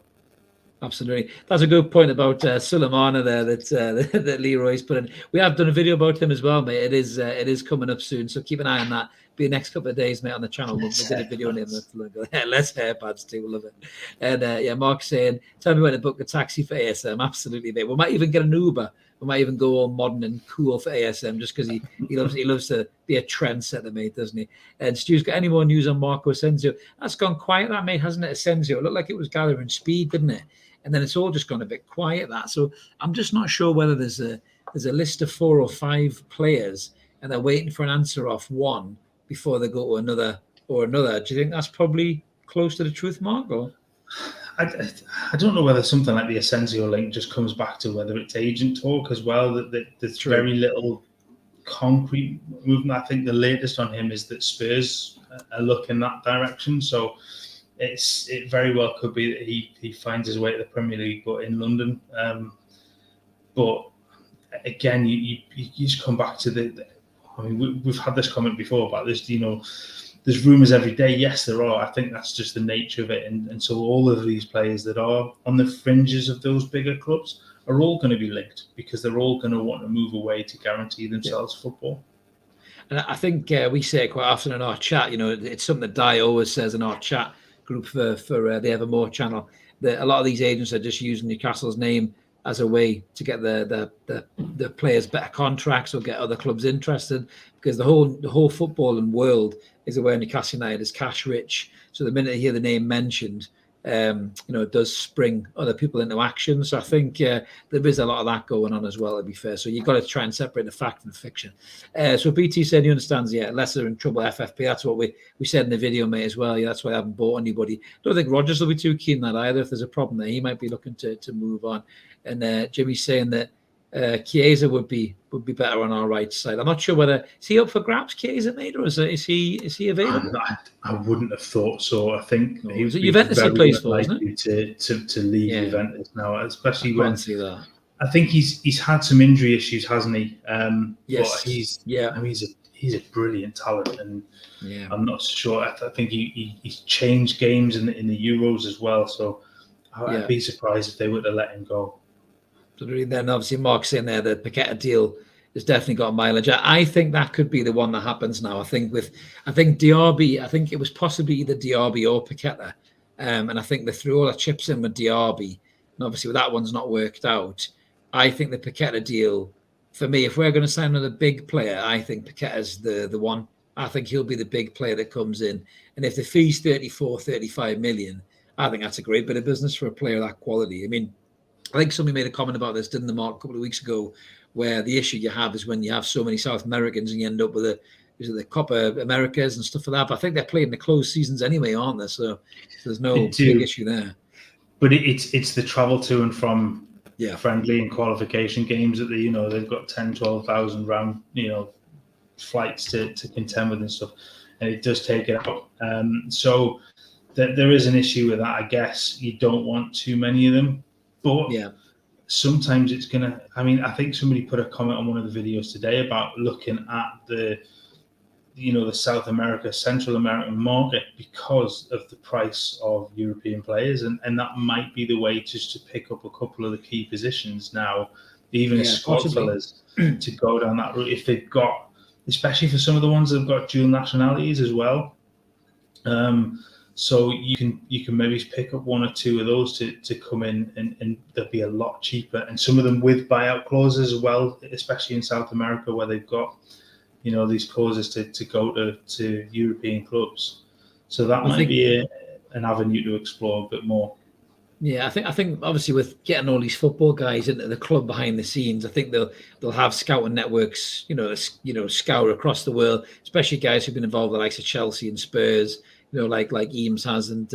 Absolutely, that's a good point about Sulemana there that Leroy's put in. We have done a video about him as well, mate. It is coming up soon, so keep an eye on that. Be the next couple of days, mate, on the channel. We did a video on him. Less hairpads too, we'll love it. And Mark's saying, tell me when to book a taxi for ASM. Absolutely, mate. We might even get an Uber. We might even go all modern and cool for ASM just because he loves to be a trendsetter, mate, doesn't he? And Stu's got any more news on Marco Asensio? That's gone quiet, that, mate, hasn't it? Asensio, it looked like it was gathering speed, didn't it? And then it's all just gone a bit quiet, that. So I'm just not sure whether there's a list of 4 or 5 players and they're waiting for an answer off one before they go to another or another. Do you think that's probably close to the truth, Mark? Or? I don't know whether something like the Asensio link just comes back to whether it's agent talk as well, that there's very little concrete movement. I think the latest on him is that Spurs are looking that direction. So it very well could be that he finds his way to the Premier League, but in London. But again, you just come back to I mean, we've had this comment before about this. There's rumours every day. Yes, there are. I think that's just the nature of it. And so all of these players that are on the fringes of those bigger clubs are all going to be linked because they're all going to want to move away to guarantee themselves football. And I think we say it quite often in our chat. It's something that Di always says in our chat group for the Evermore channel, that a lot of these agents are just using Newcastle's name as a way to get the players better contracts or get other clubs interested, because the whole footballing world is aware Newcastle United is cash rich. So the minute they hear the name mentioned, it does spring other people into action. So I think there is a lot of that going on as well, to be fair. So you've got to try and separate the fact from fiction. So BT said he understands, lesser in trouble FFP. That's what we said in the video, mate, as well. Yeah, that's why I haven't bought anybody. Don't think Rodgers will be too keen on that either. If there's a problem there, he might be looking to move on. And Jimmy's saying that Chiesa would be better on our right side. I'm not sure whether is he up for grabs, Chiesa, mate, or is he available? I wouldn't have thought so. I think he was Juventus he plays for, isn't it? To leave Juventus now, especially when see that. I think he's had some injury issues, hasn't he? Yes. But he's a brilliant talent, and I'm not sure. I think he's changed games in the Euros as well. So I'd be surprised if they would have let him go. Then obviously Mark's saying there the Paqueta deal has definitely got mileage. I think that could be the one that happens now. I think Diaby, I think it was possibly either Diaby or Paqueta. And I think they threw all the chips in with Diaby. And obviously with that one's not worked out. I think the Paqueta deal, for me, if we're going to sign another big player, I think Paqueta's the one. I think he'll be the big player that comes in. And if the fee's 35 million, I think that's a great bit of business for a player of that quality. I mean, I think somebody made a comment about this, didn't they, Mark, a couple of weeks ago, where the issue you have is when you have so many South Americans and you end up with the Copa Americas and stuff like that. But I think they're playing the closed seasons anyway, aren't they? So there's no big issue there. But it's the travel to and from friendly and qualification games that they've got 10, 12,000 round flights to contend with and stuff, and it does take it out. So there is an issue with that. I guess you don't want too many of them. But sometimes it's going to... I mean, I think somebody put a comment on one of the videos today about looking at the South America, Central American market because of the price of European players. And that might be the way just to pick up a couple of the key positions now, even as squad fellas, to go down that route. If they've got... Especially for some of the ones that have got dual nationalities as well. So you can maybe pick up one or two of those to come in, and they'll be a lot cheaper. And some of them with buyout clauses as well, especially in South America where they've got, these clauses to go to European clubs. So that might be an avenue to explore a bit more. Yeah, I think obviously with getting all these football guys into the club behind the scenes, I think they'll have scouting networks, scour across the world, especially guys who've been involved with the likes of Chelsea and Spurs, like Eames has, and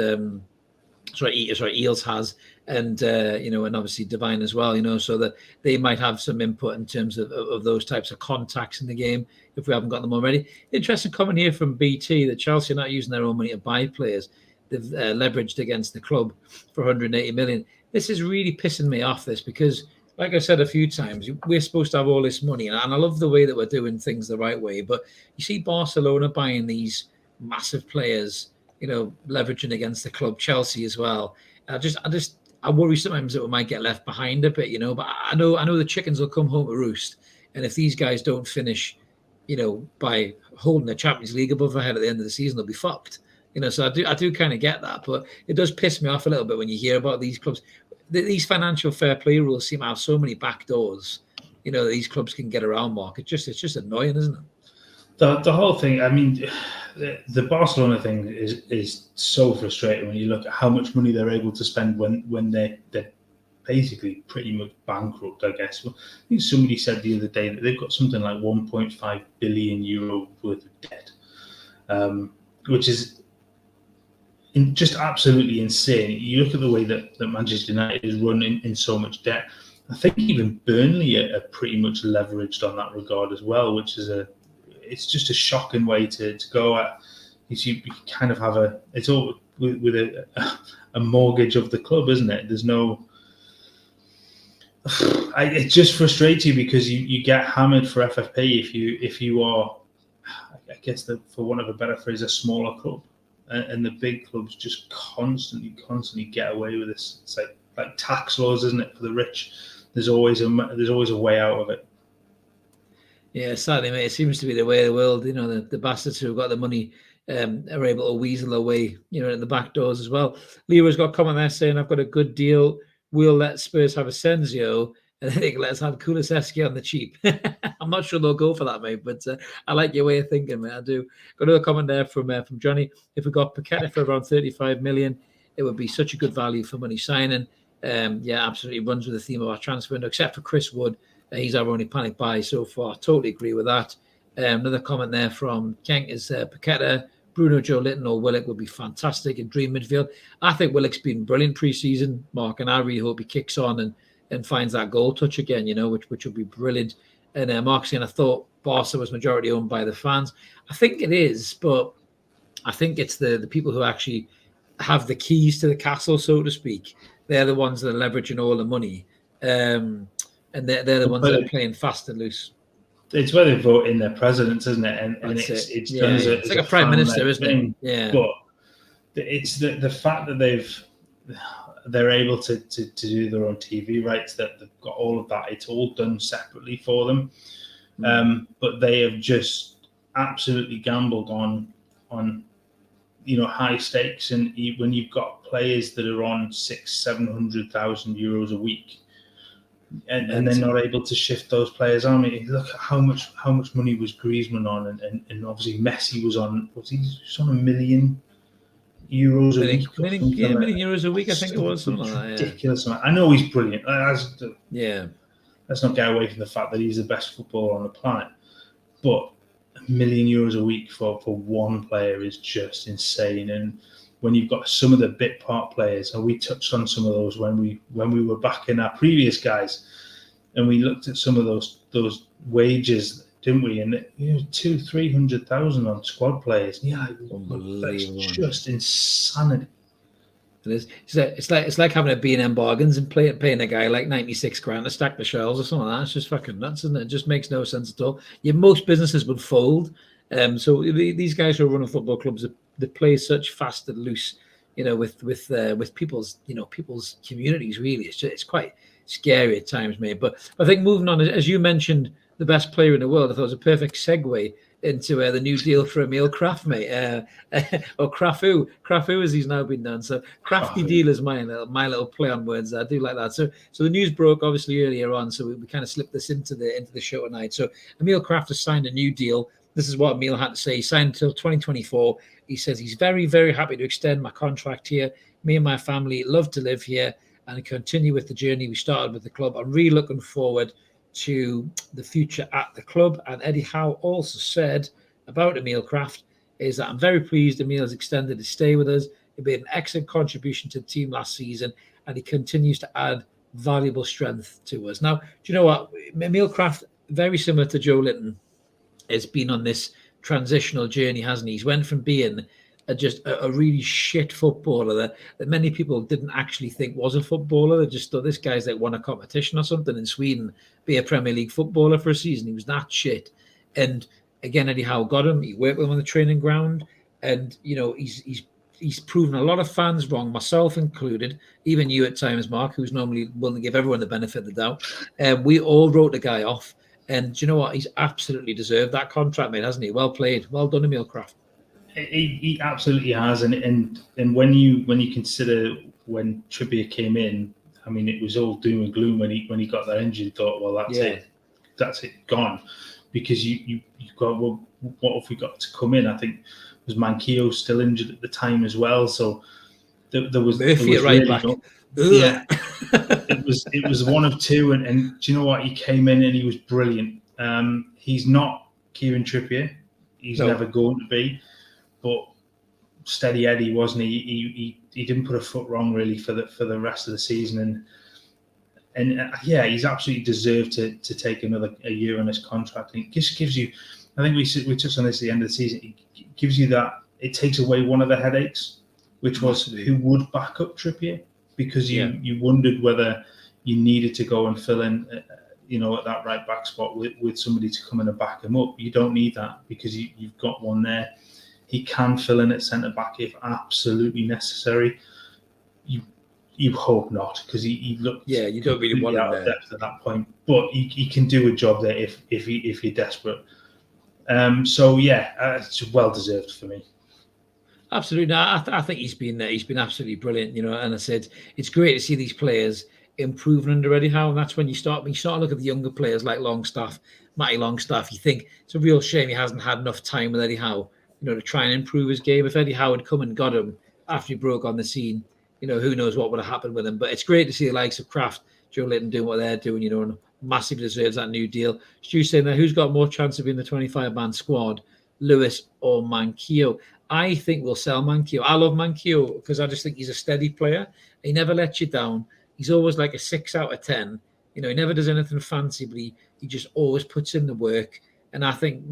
Eels has, and and obviously Divine as well, so that they might have some input in terms of those types of contacts in the game if we haven't got them already. Interesting comment here from BT that Chelsea are not using their own money to buy players. They've leveraged against the club for 180 million. This is really pissing me off, this, because like I said a few times, we're supposed to have all this money, and I love the way that we're doing things the right way, but you see Barcelona buying these massive players, leveraging against the club, Chelsea as well. I worry sometimes that we might get left behind a bit, but I know the chickens will come home to roost, and if these guys don't finish, by holding the Champions League above their head at the end of the season, they'll be fucked. So I do kind of get that, but it does piss me off a little bit when you hear about these clubs. These financial fair play rules seem to have so many back doors, that these clubs can get around, Mark. It's just annoying, isn't it? The whole thing, I mean, the Barcelona thing is so frustrating when you look at how much money they're able to spend when they're basically pretty much bankrupt, I guess. Well, I think somebody said the other day that they've got something like 1.5 billion euro worth of debt, which is just absolutely insane. You look at the way that Manchester United is run in so much debt. I think even Burnley are pretty much leveraged on that regard as well, which is it's just a shocking way to go at. You kind of have it's all with a mortgage of the club, isn't it? There's no. It just frustrates you because you get hammered for FFP if you are, I guess, for want of a better phrase, a smaller club. And the big clubs just constantly get away with this. It's like tax laws, isn't it? For the rich, there's always a way out of it. Yeah, sadly, mate, it seems to be the way of the world. The bastards who've got the money are able to weasel their way, in the back doors as well. Leroy's got a comment there saying, "I've got a good deal. We'll let Spurs have Asensio, and then they can let us have Kulusevski on the cheap." I'm not sure they'll go for that, mate, but I like your way of thinking, mate. I do. Got another comment there from Johnny. If we got Paqueta for around 35 million, it would be such a good value for money signing. Yeah, absolutely runs with the theme of our transfer window, except for Chris Wood. He's our only panic buy so far. Totally agree with that. Another comment there from Kenk is Paqueta, Bruno, Joe Litton or Willock would be fantastic in dream midfield. I think Willock's been brilliant pre-season, Mark, and I really hope he kicks on and finds that goal touch again, which would be brilliant. And Mark saying, I thought Barca was majority owned by the fans. I think it is, but I think it's the people who actually have the keys to the castle, so to speak. They're the ones that are leveraging all the money. And they're the ones that are playing fast and loose. It's where they vote in their presidents, isn't it? And it's done as it's like a prime minister, isn't it? Yeah. But it's the fact that they're able to do their own TV rights, that they've got all of that. It's all done separately for them. But they have just absolutely gambled on high stakes, and when you've got players that are on 600,000-700,000 euros a week, and they're not able to shift those players on. I mean, look at how much money was Griezmann on, and obviously Messi was on. Was he on €1 million a week? €1 million a week, I think it was. Something like that, ridiculous. Yeah. I know he's brilliant. Yeah. Let's not get away from the fact that he's the best footballer on the planet, but €1 million a week for one player is just insane. And when you've got some of the bit part players, and we touched on some of those when we were back in our previous guys, and we looked at some of those wages, didn't we? And 200,000-300,000 on squad players. Yeah, that's just insanity. It is. It's like having a B&M bargains and paying a guy like 96 grand to stack the shelves or something like that. It's just fucking nuts, isn't it? It just makes no sense at all. Most businesses would fold. So these guys who are running football clubs, they play such fast and loose, with people's communities. Really, it's quite scary at times, mate. But I think moving on, as you mentioned, the best player in the world, I thought it was a perfect segue into the new deal for Emile Krafth, mate, or Krafth as he's now been done. So crafty deal is my little play on words. I do like that. So the news broke obviously earlier on, so we kind of slipped this into the show tonight. So Emile Krafth has signed a new deal. This is what Emile had to say. He signed until 2024. He says he's very, very happy to extend my contract here. Me and my family love to live here and continue with the journey we started with the club. I'm really looking forward to the future at the club. And Eddie Howe also said about Emile Krafth is that I'm very pleased Emile has extended his stay with us. He made an excellent contribution to the team last season, and he continues to add valuable strength to us. Now, do you know what? Emile Krafth, very similar to Joe Linton, has been on this transitional journey, hasn't he? He's went from being just a really shit footballer that many people didn't actually think was a footballer. They just thought this guy's like won a competition or something in Sweden, be a Premier League footballer for a season. He was that shit. And again, Eddie Howe got him. He worked with him on the training ground. And, you know, he's proven a lot of fans wrong, myself included, even you at times, Mark, who's normally willing to give everyone the benefit of the doubt. We all wrote the guy off. And do you know what? He's absolutely deserved that contract, mate, hasn't he? Well played. Well done, Emile Krafth. He absolutely has, and when you consider when Trippier came in, I mean, it was all doom and gloom when he got that injury. Thought, well, that's it, gone, because you got, well, what have we got to come in? I think was Manquillo still injured at the time as well, so there was Murphy right back. Yeah, it was one of two, and do you know what? He came in and he was brilliant. He's not Kieran Trippier. He's never going to be. But steady Eddie, wasn't he? He didn't put a foot wrong really for the rest of the season, and he's absolutely deserved to take a year on his contract. And it just gives you, I think we touched on this at the end of the season. It gives you that, it takes away one of the headaches, which was who would back up Trippier, because you wondered whether you needed to go and fill in, at that right back spot with somebody to come in and back him up. You don't need that because you've got one there. He can fill in at centre back if absolutely necessary. You hope not, because he looked you don't really want out of depth at that point. But he can do a job there if you're desperate. It's well deserved for me. Absolutely, no, I think he's been absolutely brilliant. And I said it's great to see these players improving under Eddie Howe, and that's when you start to look at the younger players like Matty Longstaff. You think it's a real shame he hasn't had enough time with Eddie Howe, to try and improve his game. If Eddie Howe had come and got him after he broke on the scene, who knows what would have happened with him. But it's great to see the likes of Krafth, Joe Linton doing what they're doing, and massively deserves that new deal. Stu saying there, who's got more chance of being the 25-man squad, Lewis or Manquillo? I think we'll sell Manquillo. I love Manquillo because I just think he's a steady player. He never lets you down. He's always like a 6 out of 10. He never does anything fancy, but he just always puts in the work. And I think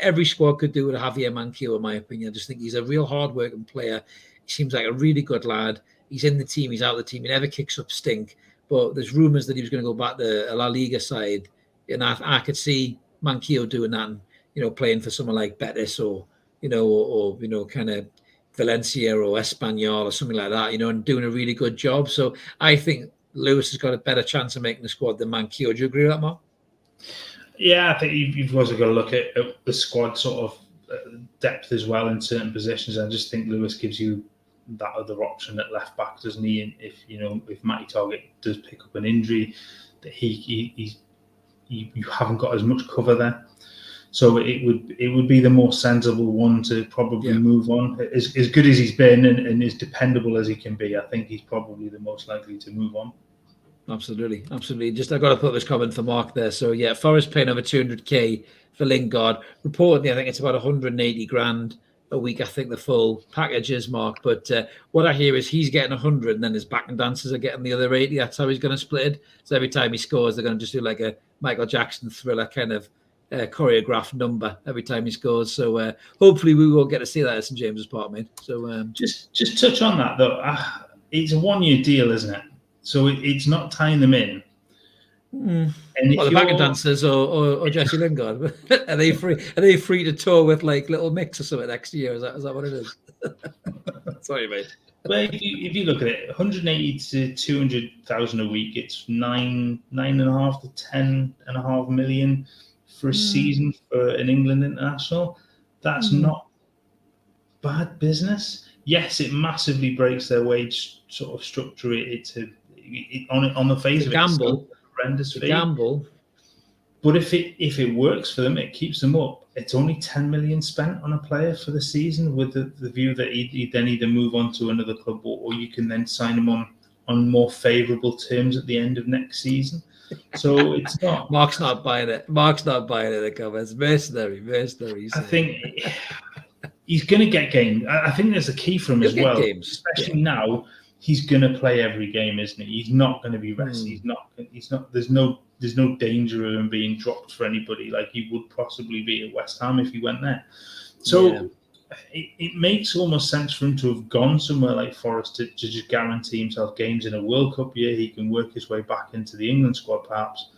every squad could do with a Javier Manquillo, in my opinion. I just think he's a real hard-working player. He seems like a really good lad. He's in the team. He's out of the team. He never kicks up stink. But there's rumours that he was going to go back to a La Liga side. And I could see Manquillo doing that and, playing for someone like Betis or kind of Valencia or Espanyol or something like that, and doing a really good job. So I think Lewis has got a better chance of making the squad than Manquillo. Do you agree with that, Mark? Yeah, I think you've also got to look at the squad sort of depth as well in certain positions. I just think Lewis gives you that other option at left back, doesn't he? And if Matty Target does pick up an injury, that you haven't got as much cover there. So it would be the more sensible one to probably move on. As good as he's been and as dependable as he can be, I think he's probably the most likely to move on. Absolutely. Just I got to put this comment for Mark there. So Forest paying over 200k for Lingard. Reportedly, I think it's about 180 grand a week. I think the full package is, Mark. But what I hear is he's getting 100, and then his backing dancers are getting the other 80. That's how he's going to split it. So every time he scores, they're going to just do like a Michael Jackson Thriller kind of choreographed number every time he scores. So hopefully we will get to see that at St James's Park, mate. So just touch on that though. It's a 1-year deal, isn't it? So it's not tying them in. And the backing dancers or Jesse Lingard, are they free? Are they free to tour with like Little Mix or something next year? Is that what it is? Sorry, mate. Well, if you look at it, 180 to 200,000 a week, it's 9.5 to 10.5 million. for a season for an England international, that's not bad business. Yes, it massively breaks their wage sort of structure. On the face of it, it's still a horrendous fee. Gamble. But if it works for them, it keeps them up. It's only 10 million spent on a player for the season, with the view that he'd then either move on to another club, or you can then sign him on more favourable terms at the end of next season. So it's not. Mark's not buying it. Mark's not buying it. The comments, mercenary. I think he's going to get games. I think there's a key for him as well, especially now. He's going to play every game, isn't he? He's not going to be rested. He's not. There's no danger of him being dropped for anybody, like he would possibly be at West Ham if he went there. So it makes almost sense for him to have gone somewhere like Forest to just guarantee himself games in a World Cup year. He can work his way back into the England squad, perhaps.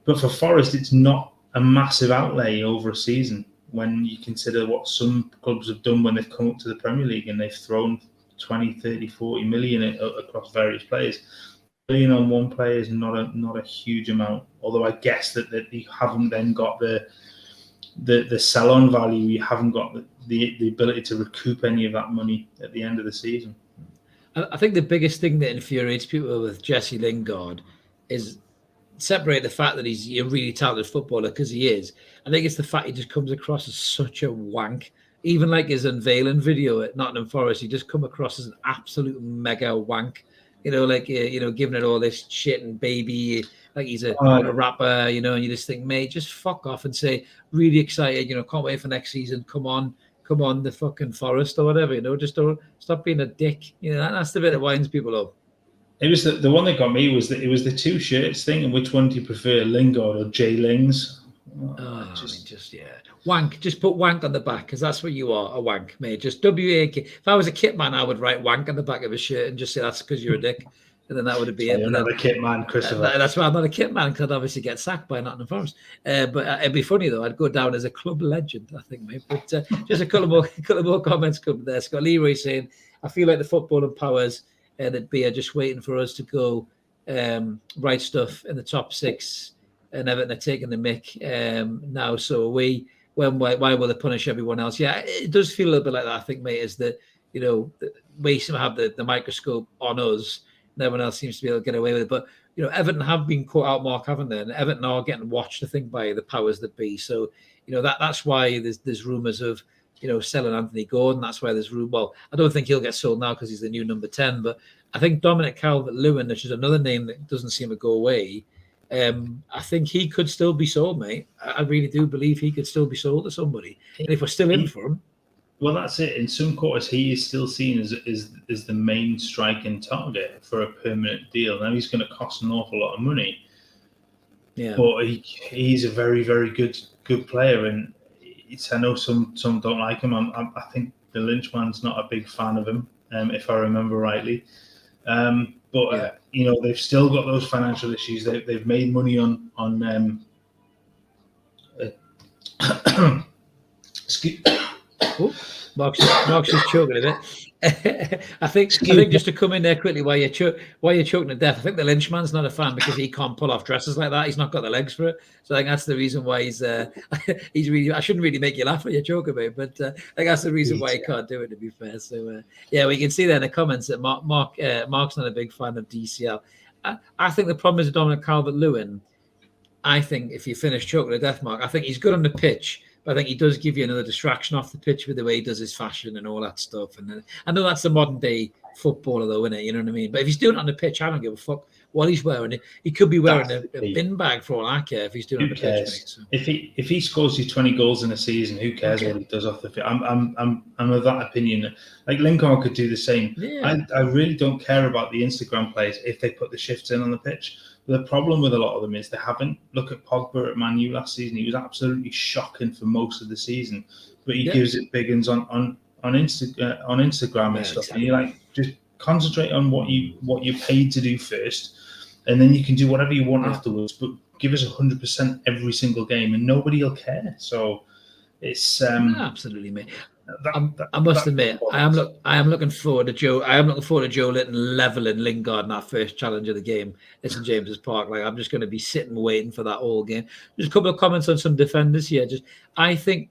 But for Forest, it's not a massive outlay over a season when you consider what some clubs have done when they've come up to the Premier League and they've thrown 20, 30, 40 million across various players. Million on one player is not a huge amount. Although I guess that you haven't then got the sell-on value. You haven't got the ability to recoup any of that money at the end of the season. I think the biggest thing that infuriates people with Jesse Lingard is separate the fact that he's a really talented footballer, because he is. I think it's the fact he just comes across as such a wank. Even like his unveiling video at Nottingham Forest, he just come across as an absolute mega wank. Giving it all this shit and baby, like he's a rapper, and you just think, mate, just fuck off and say, really excited, can't wait for next season. Come on, the fucking Forest or whatever, just don't stop being a dick. That's the bit that winds people up. It was the one that got me was that it was the two shirts thing, and which one do you prefer, Lingard or Jay Lings? Wank. Just put wank on the back, because that's what you are, a wank, mate. Just W-A-K. If I was a kit man, I would write wank on the back of a shirt and just say that's because you're a dick, and then that would be it. You're not a kit man, Christopher. That's why I'm not a kit man, because I'd obviously get sacked by Nottingham Forest. But it'd be funny though. I'd go down as a club legend, I think, mate. But just a couple more comments coming there. Scott Leroy saying, "I feel like the footballing powers that be are just waiting for us to go right stuff in the top six." And Everton are taking the mick now, so are we. Why will they punish everyone else? Yeah, it does feel a little bit like that, I think, mate, is that, we seem to have the microscope on us, and everyone else seems to be able to get away with it. But, Everton have been caught out, Mark, haven't they? And Everton are getting watched, I think, by the powers that be. So, that's why there's rumours of, selling Anthony Gordon. That's why there's well, I don't think he'll get sold now because he's the new number 10. But I think Dominic Calvert-Lewin, which is another name that doesn't seem to go away, I think he could still be sold, mate. I really do believe he could still be sold to somebody. And if we're still in for him. Well, that's it. In some quarters, he is still seen as the main striking target for a permanent deal. Now, he's going to cost an awful lot of money. Yeah. But he's a very, very good player. And I know some don't like him. I think the Lynchman's not a big fan of him, if I remember rightly. But they've still got those financial issues. They've made money on Mark's just choking a bit. I think just to come in there quickly while you're choking to death, I think the Lynchman's not a fan because he can't pull off dresses like that. He's not got the legs for it. So I think that's the reason why he's really. I shouldn't really make you laugh when you're choking, mate, but I think that's the reason why he can't do it, to be fair. So we can see there in the comments that Mark's not a big fan of DCL. I think the problem is Dominic Calvert-Lewin. I think if you finish choking to death, Mark, I think he's good on the pitch. But I think he does give you another distraction off the pitch with the way he does his fashion and all that stuff. And I know that's a modern day footballer, though, isn't it? You know what I mean? But if he's doing it on the pitch, I don't give a fuck what he's wearing. He could be wearing a bin bag for all I care if he's doing it on the pitch. Mate, so. If he scores you 20 goals in a season, who cares what he does off the pitch? I'm of that opinion. Like Lingard could do the same. Yeah. I really don't care about the Instagram players if they put the shifts in on the pitch. The problem with a lot of them is they haven't. Look at Pogba at Man U last season. He was absolutely shocking for most of the season, but he gives it big uns on Instagram and stuff. Exactly. And you're like, just concentrate on what you're paid to do first, and then you can do whatever you want afterwards. But give us 100% every single game, and nobody will care. So it's absolutely, mate. I must admit, I am looking forward to Joe. I am looking forward to Joe Linton leveling Lingard in that first challenge of the game at St James's Park. Like, I'm just going to be sitting waiting for that all game. Just a couple of comments on some defenders here. I think,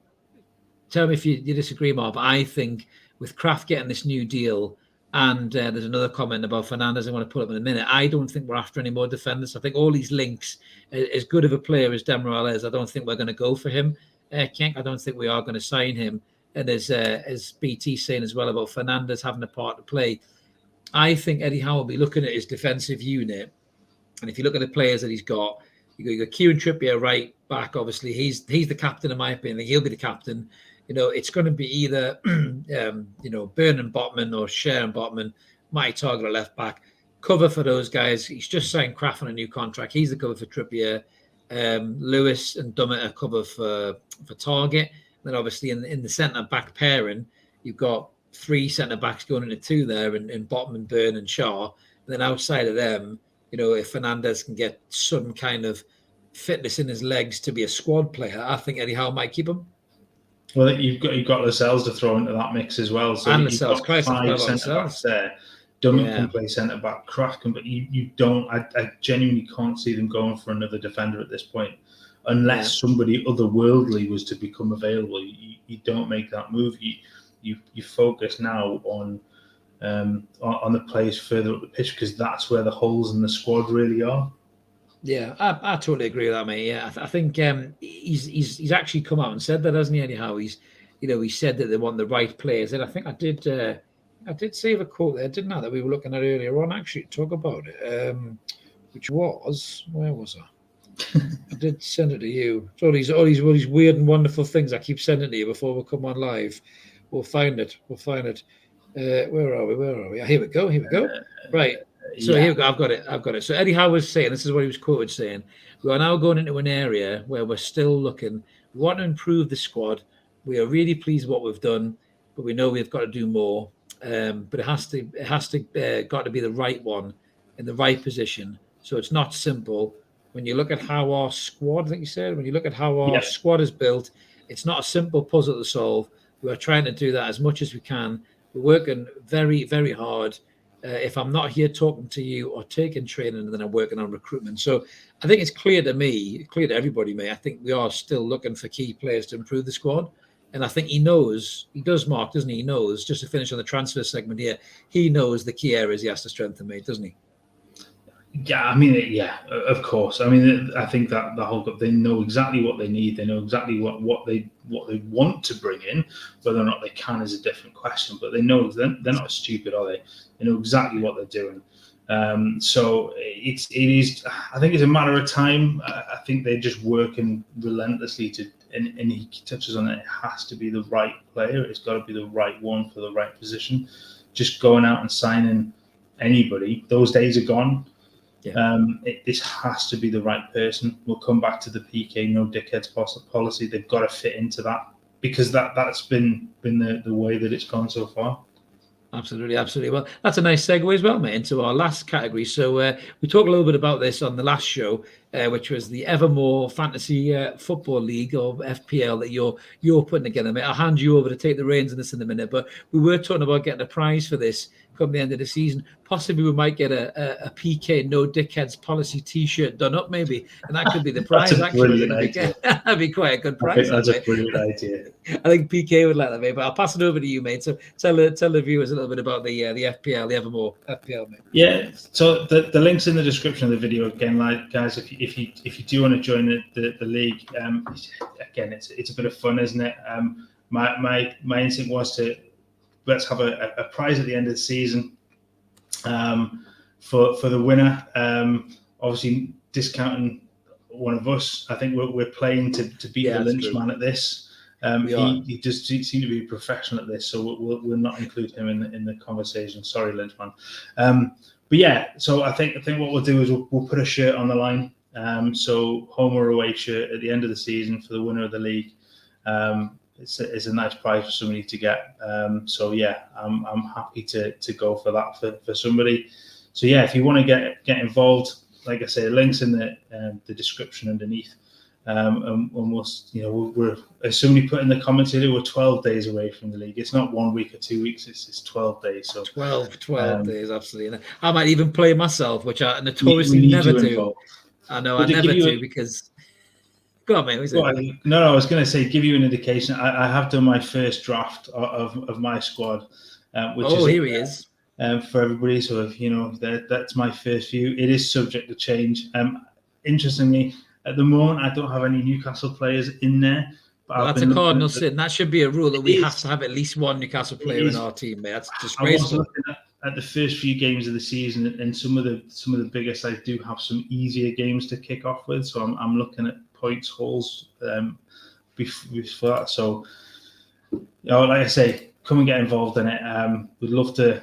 tell me if you disagree, Mark, but I think with Krafth getting this new deal, and there's another comment about Fernandes I want to put up in a minute. I don't think we're after any more defenders. I think all these links, as good of a player as Demiral is, I don't think we're going to go for him. Kenk, I don't think we are going to sign him. And as BT saying as well about Fernandes having a part to play, I think Eddie Howe will be looking at his defensive unit. And if you look at the players that he's got, you got Kieran Trippier right back. Obviously, he's the captain in my opinion. He'll be the captain. It's going to be either Burnham Botman or Sharon Botman, Matty Target at left back. Cover for those guys. He's just signed Krafth on a new contract. He's the cover for Trippier. Lewis and Dummett are cover for Target. Then obviously in the centre back pairing, you've got 3 centre backs going into 2 there in Botman, Byrne, and Shaw. And then outside of them, if Fernandes can get some kind of fitness in his legs to be a squad player, I think Eddie Howe might keep him. Well, you've got Lascelles to throw into that mix as well. So and you've Lascelles, got 5 centre backs there. Dummett can play centre back, Krafth can, but you don't. I genuinely can't see them going for another defender at this point. Unless somebody otherworldly was to become available, you don't make that move. You focus now on the players further up the pitch, because that's where the holes in the squad really are. Yeah, I totally agree with that, mate. Yeah, I think he's actually come out and said that, hasn't he? Anyhow, he said that they want the right players, and I think I did save a quote there, didn't I? That we were looking at earlier on, actually, to talk about it, which was, where was I? I did send it to you. So all these weird and wonderful things I keep sending to you before we come on live. We'll find it. Where are we? Here we go. Right. So here we go. I've got it. So Eddie Howe was saying, this is what he was quoted saying: we are now going into an area where we're still looking. We want to improve the squad. We are really pleased with what we've done, but we know we've got to do more. But it has to got to be the right one in the right position. So it's not simple. When you look at how our squad, I think you said, when you look at how our squad is built, it's not a simple puzzle to solve. We are trying to do that as much as we can. We're working very, very hard. If I'm not here talking to you or taking training, then I'm working on recruitment. So I think it's clear to me, clear to everybody, mate. I think we are still looking for key players to improve the squad. And I think he knows, he does, Mark, doesn't he? He knows, just to finish on the transfer segment here, he knows the key areas he has to strengthen, mate, doesn't he? Yeah, I mean, of course. I mean, I think that the whole they know exactly what they need. They know exactly what they want to bring in. Whether or not they can is a different question. But they know they're not stupid, are they? They know exactly what they're doing. So it is. I think it's a matter of time. I think they're just working relentlessly to. And he touches on it. It has to be the right player. It's got to be the right one for the right position. Just going out and signing anybody, those days are gone. Yeah. This has to be the right person. We'll come back to the PK no dickheads policy. They've got to fit into that, because that's been the way that it's gone so far. Absolutely. Well, that's a nice segue as well, mate, into our last category. So we talked a little bit about this on the last show, which was the Evermore Fantasy Football League, or FPL, that you're putting together, mate. I'll hand you over to take the reins in this in a minute, but we were talking about getting a prize for this come the end of the season. Possibly we might get a PK no dickheads policy T-shirt done up, maybe, and that could be the prize. Actually, that'd be quite a good prize. That's a brilliant idea. I think PK would like that, mate. But I'll pass it over to you, mate. So tell the viewers a little bit about the FPL, the Evermore FPL, mate. Yeah. So the link's in the description of the video. Again, like guys, if you do want to join the league, again, it's a bit of fun, isn't it? My instinct was to let's have a prize at the end of the season for the winner. Obviously, discounting one of us, I think we're playing to beat the Lynchman at this. He just seems to be a professional at this, so we'll not include him in the conversation. Sorry, Lynchman. But yeah, so I think what we'll do is we'll put a shirt on the line. So home or away shirt at the end of the season for the winner of the league. It's a nice prize for somebody to get. So yeah, I'm happy to go for that for somebody. So yeah, if you want to get involved, like I say, links in the description underneath. And we'll, we're as somebody put in the comments here, we're 12 days away from the league. It's not 1 week or 2 weeks, it's 12 days. So 12 days, absolutely. I might even play myself, which I notoriously we need never you do. involved. I know, I never do because... Go on, mate. No, I was going to say, give you an indication. I have done my first draft of my squad, which here he is. For everybody. So that's my first view. It is subject to change. Interestingly, at the moment, I don't have any Newcastle players in there. But that's a cardinal sin. That should be a rule that we have to have at least one Newcastle player in our team, mate. That's disgraceful. I was looking at the first few games of the season, and some of the biggest I do have some easier games to kick off with. So I'm looking at points hauls before that. So, like I say, come and get involved in it. We'd love to.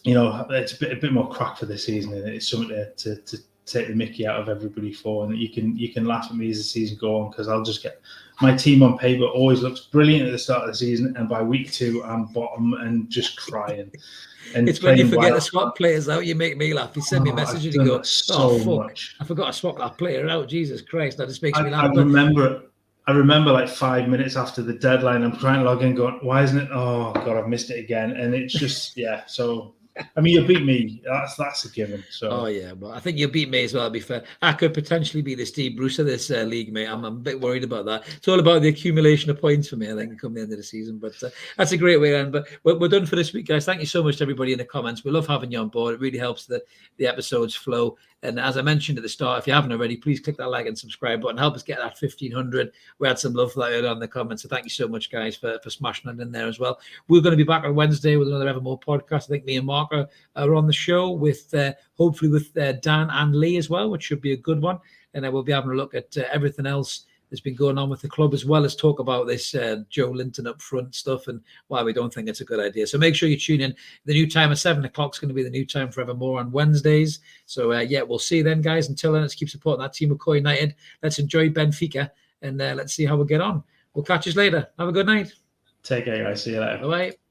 It's a bit more crack for the season, and it's something to take the mickey out of everybody for, and you can laugh at me as the season goes on, because I'll just get my team on paper always looks brilliant at the start of the season, and by week 2 I'm bottom and just crying. And it's when you forget to swap players out, you make me laugh. You send me a message and you go, "Oh fuck, I forgot to swap that player out." Jesus Christ, that just makes me laugh. I remember like 5 minutes after the deadline, I'm trying to log in, going, "Why isn't it? Oh God, I've missed it again." And it's just So. I mean, you beat me. That's a given. So. Oh yeah, but I think you'll beat me as well. To be fair, I could potentially be the Steve Bruce of this league, mate. I'm a bit worried about that. It's all about the accumulation of points for me, I think, come the end of the season. But that's a great way to end. But we're done for this week, guys. Thank you so much to everybody in the comments. We love having you on board. It really helps the episodes flow. And as I mentioned at the start, if you haven't already, please click that like and subscribe button. Help us get that 1,500. We had some love for that earlier on in the comments. So thank you so much, guys, for smashing it in there as well. We're going to be back on Wednesday with another Evermore podcast. I think me and Mark are on the show with hopefully with Dan and Lee as well, which should be a good one. And then we'll be having a look at everything else that's been going on with the club, as well as talk about this Joe Linton up front stuff and why we don't think it's a good idea. So make sure you tune in. The new time at 7 o'clock is going to be the new time for Evermore on Wednesdays. So we'll see you then, guys. Until then, let's keep supporting that team of Core United. Let's enjoy Benfica, and let's see how we get on. We'll catch you later. Have a good night. Take care, guys. See you later. Bye-bye.